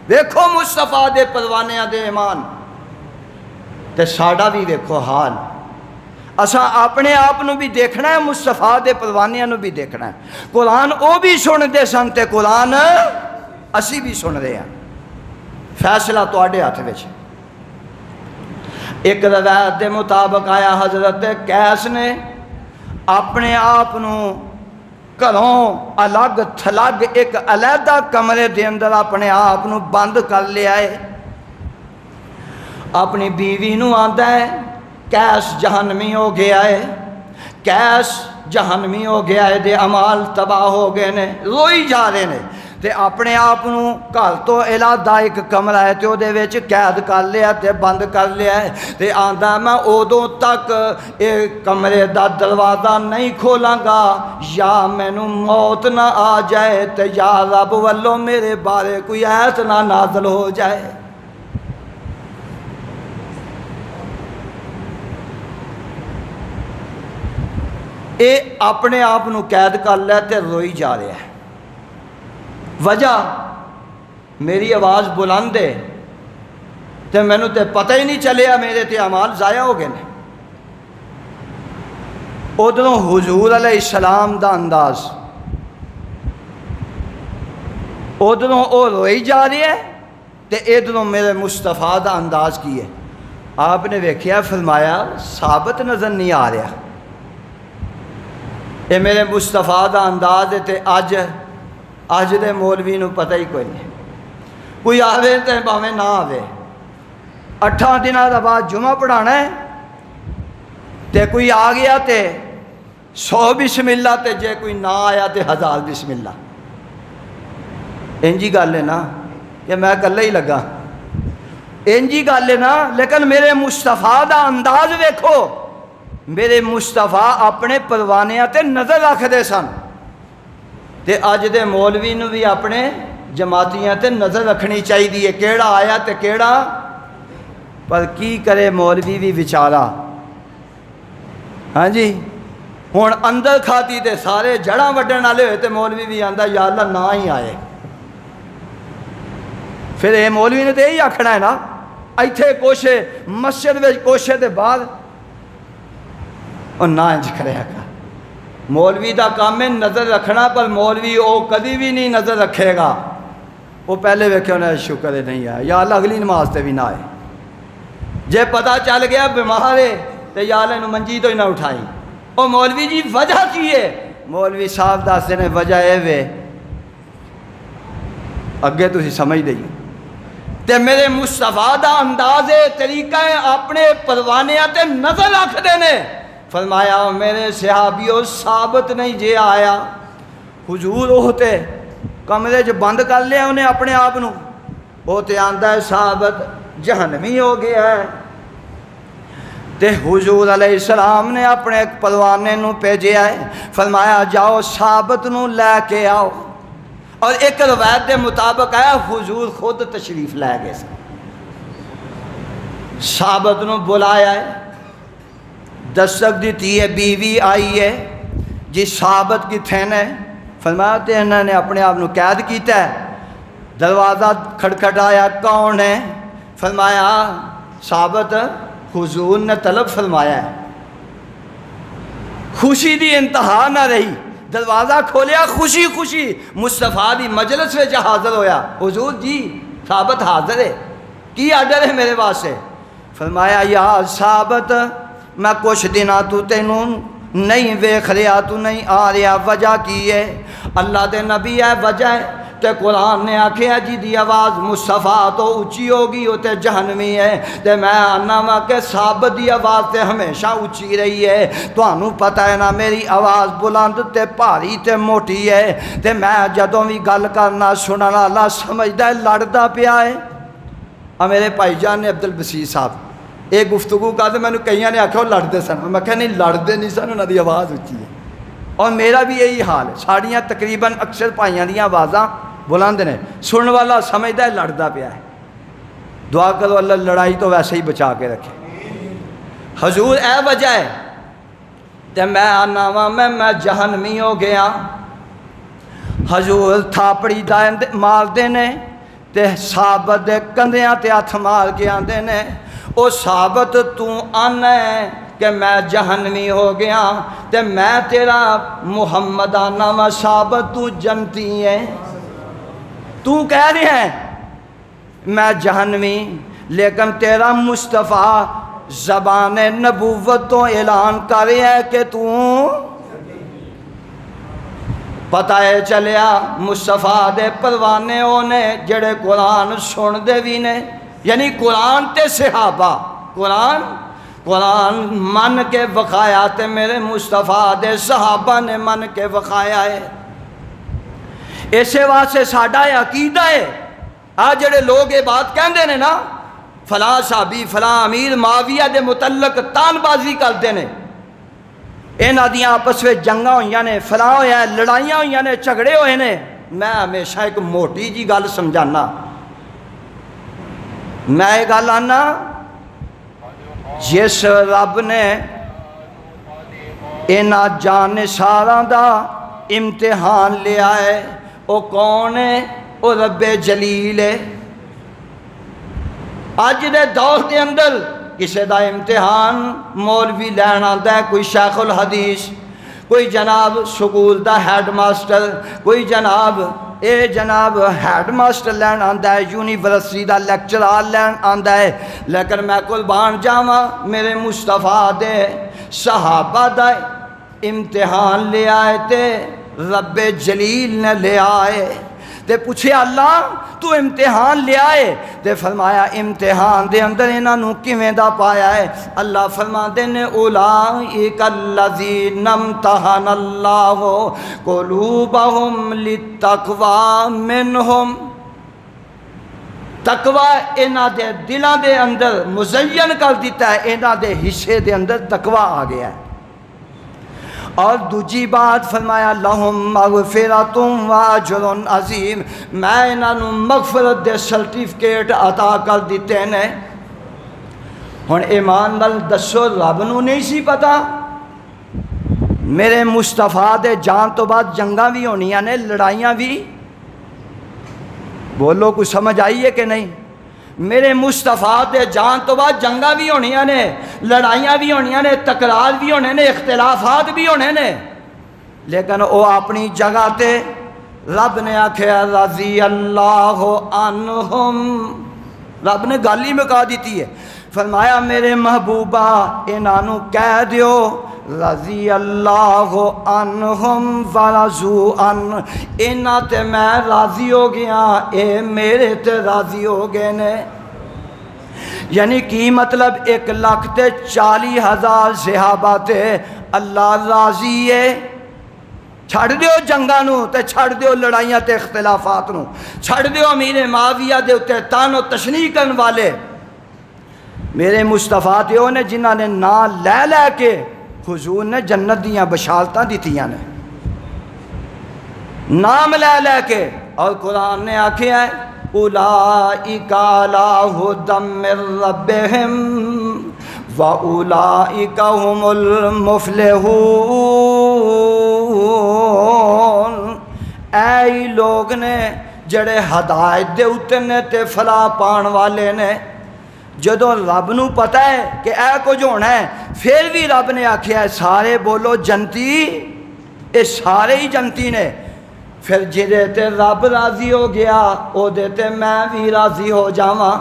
دیکھو مصطفیٰ دے پروانیاں دے ایمان تے ساڈا بھی دیکھو حال، اساں اپنے آپ نو بھی دیکھنا ہے، مصطفیٰ دے پروانیاں نو بھی دیکھنا ہے۔ قرآن او بھی سن دے سن تے قرآن اسی بھی سن رہے ہیں، فیصلہ تواڈے ہاتھ وچ۔ ایک روایت دے مطابق آیا حضرت قیس نے اپنے آپ نو گھروں الگ تھلگ ایک علیحدہ کمرے دے اندر اپنے آپ نو بند کر لیا ہے۔ اپنی بیوی نو آندا ہے قیس جہنمی ہو گیا ہے، قیس جہنمی ہو گیا ہے، دے عمال تباہ ہو گئے نے، روئی جا رہے نے تے اپنے آپ نو گھر تو علیحدہ ایک کمرہ ہے تے او دے وچ قید کر لیا تے بند کر لیا ہے تے آندا میں ادوں تک اے کمرے دا دروازہ نہیں کھولاں گا یا مینوں موت نہ آ جائے تے یا رب والوں میرے بارے کوئی ایت نہ نازل ہو جائے۔ اے اپنے آپ نو قید کر لیا تے روئی جا رہا ہے۔ وجہ میری آواز بلند ہے تے مینوں تے پتہ ہی نہیں چلیا میرے تے اعمال ضائع ہو گئے نے۔ ادھروں حضور علیہ السلام دا انداز، ادھروں او روئی جا رہی ہے تے ادھروں میرے مصطفیٰ دا انداز کی ہے۔ آپ نے ویکھیا فرمایا ثابت نظر نہیں آ رہا، اے میرے مصطفیٰ دا انداز ہے تے اج دے مولوی نو پتہ ہی کوئی نہیں، کوئی آوے تے بھاویں نہ آوے، 8 دنوں دا بعد جمعہ پڑھانا ہے تے کوئی آ گیا تے 100 بسم اللہ تے جے کوئی نہ آیا تے 1000 بسم اللہ۔ انجی گل ہے نا کہ میں کلے ہی لگا، انجی گل ہے نا، لیکن میرے مصطفیٰ دا انداز ویکھو، میرے مصطفیٰ اپنے پروانیاں تے نظر رکھ دے سن تے اج دے مولوی نو بھی اپنے جماعتیاں تے نظر رکھنی چاہیے کیڑا آیا تے کیڑا، پر کی کرے مولوی بھی بیچارہ، ہاں جی ہن اندر کھاتی تے سارے جڑاں وڈن والے ہوئے تے مولوی بھی آندا یا اللہ نہ ہی آئے۔ پھر اے مولوی نے تے یہی آکھنا ہے نا، ایتھے کوشے مسجد وچ کوشے تے بعد اور نہ انج کریا کر۔ مولوی دا کام ہے نظر رکھنا، پر مولوی او کدی بھی نہیں نظر رکھے گا، وہ پہلے ویکھے انہیں شکر ہے نہیں آیا، یا اللہ اگلی نماز تے بھی نہ آئے، جے پتہ چل گیا بیمار ہے تو یا اللہ انہوں منجی تو ہی نہ اٹھائی۔ او مولوی جی وجہ کی ہے؟ مولوی صاحب دستے نے وجہ اے وے اگے تسی سمجھ دئی تے میرے مصطفیٰ دا انداز طریقہ ہے اپنے پروانیاں تے نظر رکھ دینے۔ فرمایا میرے صحابیوں ثابت نہیں جے آیا، حضور ہوتے کمرے جو بند کر لیا انہیں اپنے آپ نو، وہ تے آندا ہے ثابت جہنمی ہو گیا ہے تے حضور علیہ السلام نے اپنے ایک پروانے نو بھیجیا ہے، فرمایا جاؤ ثابت نو لے کے آؤ، اور ایک روایت دے مطابق آیا حضور خود تشریف لے گئے سن، ثابت نو بلایا ہے، دستک دیتی ہے، بیوی آئی ہے جی ثابت کتھے نے؟ فرمایا تے انہوں نے اپنے آپ نو قید کیتا ہے، دروازہ کھڑکھڑایا کون ہے؟ فرمایا ثابت حضور نے طلب فرمایا ہے۔ خوشی دی انتہا نہ رہی، دروازہ کھولیا خوشی خوشی مصطفیٰ دی مجلس وچ حاضر ہویا، حضور جی ثابت حاضر ہے، کی آرڈر ہے میرے واسطے؟ فرمایا یا ثابت میں کچھ دنوں تو تینوں نہیں ویکھ رہا، تو نہیں آ رہا، وجہ کی ہے؟ اللہ دے نبی ہے وجہ ہے تے قرآن نے آکھیا جی دی آواز مصطفیٰ تو اچھی ہوگی وہ تے جہنمی ہے، تے میں آنا وا کہ ثابت دی آواز تے ہمیشہ اچھی رہی ہے۔ تانوں پتہ ہے نا میری آواز بلند تے بھاری تے موٹی ہے، تے میں جدوں بھی گل کرنا سنن والا سمجھدا ہے لڑدا پیا ہے۔ میرے بھائی جان نے عبدالبصیر صاحب یہ گفتگو کر تو میں نے کئیاں نے آکھیا وہ لڑتے سن، میں کہا نہیں لڑتے نہیں سن، انہاں دی آواز اچھی ہے۔ اور میرا بھی یہی حال ہے، ساڑیاں تقریباً اکثر بھائیاں دیاں آوازاں بلند نے، سنن والا سمجھدا ہے لڑدا پیا ہے۔ دعا کرو اللہ لڑائی تو ویسے ہی بچا کے رکھے۔ حضور اے وجہ ہے تے میں آنا وا میں جہنمی ہو گیا۔ حضور تھاپڑی مار دینے تے ثابت دے کندھیاں تے ہاتھ مار کے آندے نے او ثابت تو آنا ہے کہ میں جہنمی ہو گیا تے میں تیرا محمد آنا وا ثابت تو جنتی ہے۔ تو کہہ رہے ہیں میں جہنمی، لیکن تیرا مصطفیٰ زبان نبوت تو اعلان کر رہا ہے کہ تو پتہ ہے چلیا مصطفیٰ دے پروانے ہونے جڑے قرآن سن دے بھی نے، یعنی قرآن تے صحابہ قرآن من کے وقایا تے میرے مصطفیٰ دے صحابہ نے من کے وقایا ہے۔ اسے واسطے ساڈا عقیدہ ہے آج جڑے لوگ یہ بات کہندے نے نا فلاں صحابی فلاں امیر معاویہ دے متعلق تان بازی کرتے ہیں، انہاں دیاں آپس میں جنگاں ہوئیاں نے، فلاں ہویا ہے، لڑائیاں ہوئیاں نے، جھگڑے ہوئے نے۔ میں ہمیشہ ایک موٹی جی گل سمجھانا، میں یہ گل آنا جس رب نے انہاں جانشاراں دا امتحان لیا ہے وہ کون ہے؟ وہ رب جلیل ہے۔ اج دے دور دے اندر کسی دا امتحان مولوی لین آندا ہے، کوئی شیخ الحدیث، کوئی جناب سکول دا ہیڈ ماسٹر، کوئی جناب ہیڈ ماسٹر لین آندا ہے، یونیورسٹی دا لیکچرار لین آندا ہے، لیکن میں قربان جاواں میرے مصطفیٰ دے صحابہ دا امتحان لیا ہے تے رب جلیل نے لیا ہے۔ تے پوچھے اللہ تو امتحان لیا ہے تے فرمایا امتحان دے اندر انہاں نوں کیویں دا پایا ہے؟ اللہ فرماندے نے اولئک الذین امتحن اللہ قلوبہم للتقوی منہم، تقوی انہاں دے دلاں دے اندر مزین کر دیتا ہے، انہاں دے حصے دے اندر تقوی آ گیا ہے۔ اور دوجی بات فرمایا لہم مغفرۃ و اجر عظیم، میں انہاں نوں مغفرت دے سرٹیفکیٹ عطا کر دیتے نے۔ ہن ایمان نال دسو رب نوں نہیں سی پتا میرے مصطفیٰ دے جان تو بعد جنگاں بھی ہونیاں نے، لڑائیاں بھی؟ بولو کچھ سمجھ آئی ہے کہ نہیں؟ میرے مصطفیٰ دے جان تو بعد جنگاں بھی ہونیاں نے، لڑائیاں بھی ہونیاں نے، تکرار بھی ہونے نے، اختلافات بھی ہونے نے، لیکن وہ اپنی جگہ تے رب نے آکھیا رضی اللہ عنہم، رب نے گل ہی مکا دیتی ہے۔ فرمایا میرے محبوبہ انہاں نوں کہہ دیو رضی اللہ عنہم ورضوا عن، انہاں تے میں راضی ہو گیا، اے میرے تے راضی ہو گئے نے۔ یعنی کی مطلب 1,40,000 صحابہ تے اللہ راضی ہے۔ چھڑ دیو جنگاں نوں تے چھڑ دیو لڑائیاں تے اختلافات نوں، چھڑ دیو امیر معاویہ دے اتے تان و تشنیع کرن والے۔ میرے مصطفیٰ تے وہ نے جنہاں نے نام لے لے کے حضور نے جنت دیاں بشارتاں دیتیاں نے، نام لے لے کے، اور قرآن نے آکھیا ہے اولئک علی ھدی من ربہم واولئک ھم المفلحون۔ اے لوگ نے جڑے ہدایت دے اوتے نے تے فلاح پان والے نے۔ جدوں رب نو پتہ ہے کہ اے کچھ ہونا ہے پھر بھی رب نے آکھیا ہے سارے بولو جنتی، اے سارے ہی جنتی نے۔ پھر جدے تے رب راضی ہو گیا او دے تے میں بھی راضی ہو جاواں۔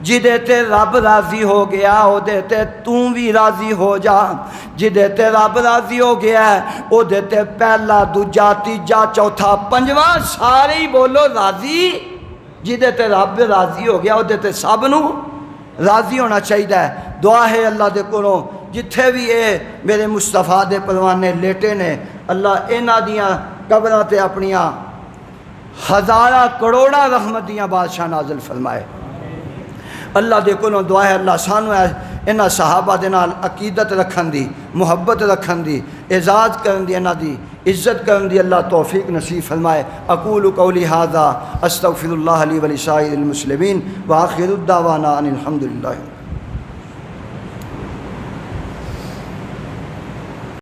جدے تے رب راضی ہو گیا او دے تے توں بھی راضی ہو جا، جدے تے رب راضی ہو گیا او دے تے پہلا دوجا تیجا چوتھا پنجواں سارے ہی بولو راضی، جدے تے رب راضی ہو گیا او دے تے سب نو راضی ہونا چاہیے۔ دعا ہے اللہ دے کولوں جتھے بھی اے میرے مصطفیٰ دے پروانے لیٹے نے، اللہ انہاں دیاں قبراں تے اپنیاں ہزاراں کروڑاں رحمت دیاں بادشاہ نازل فرمائے۔ اللہ دے کولوں دعا ہے اللہ سانو انہاں صحابہ دے نال عقیدت رکھن دی، محبت رکھن دی، اعزاز کرن دی، انہاں دی عزت کرن دی اللہ توفیق نصیب فرمائے۔ اقول قولی ھذا استغفر اللہ لی ولسائر المسلمین وآخر الدعوانا ان الحمد للہ۔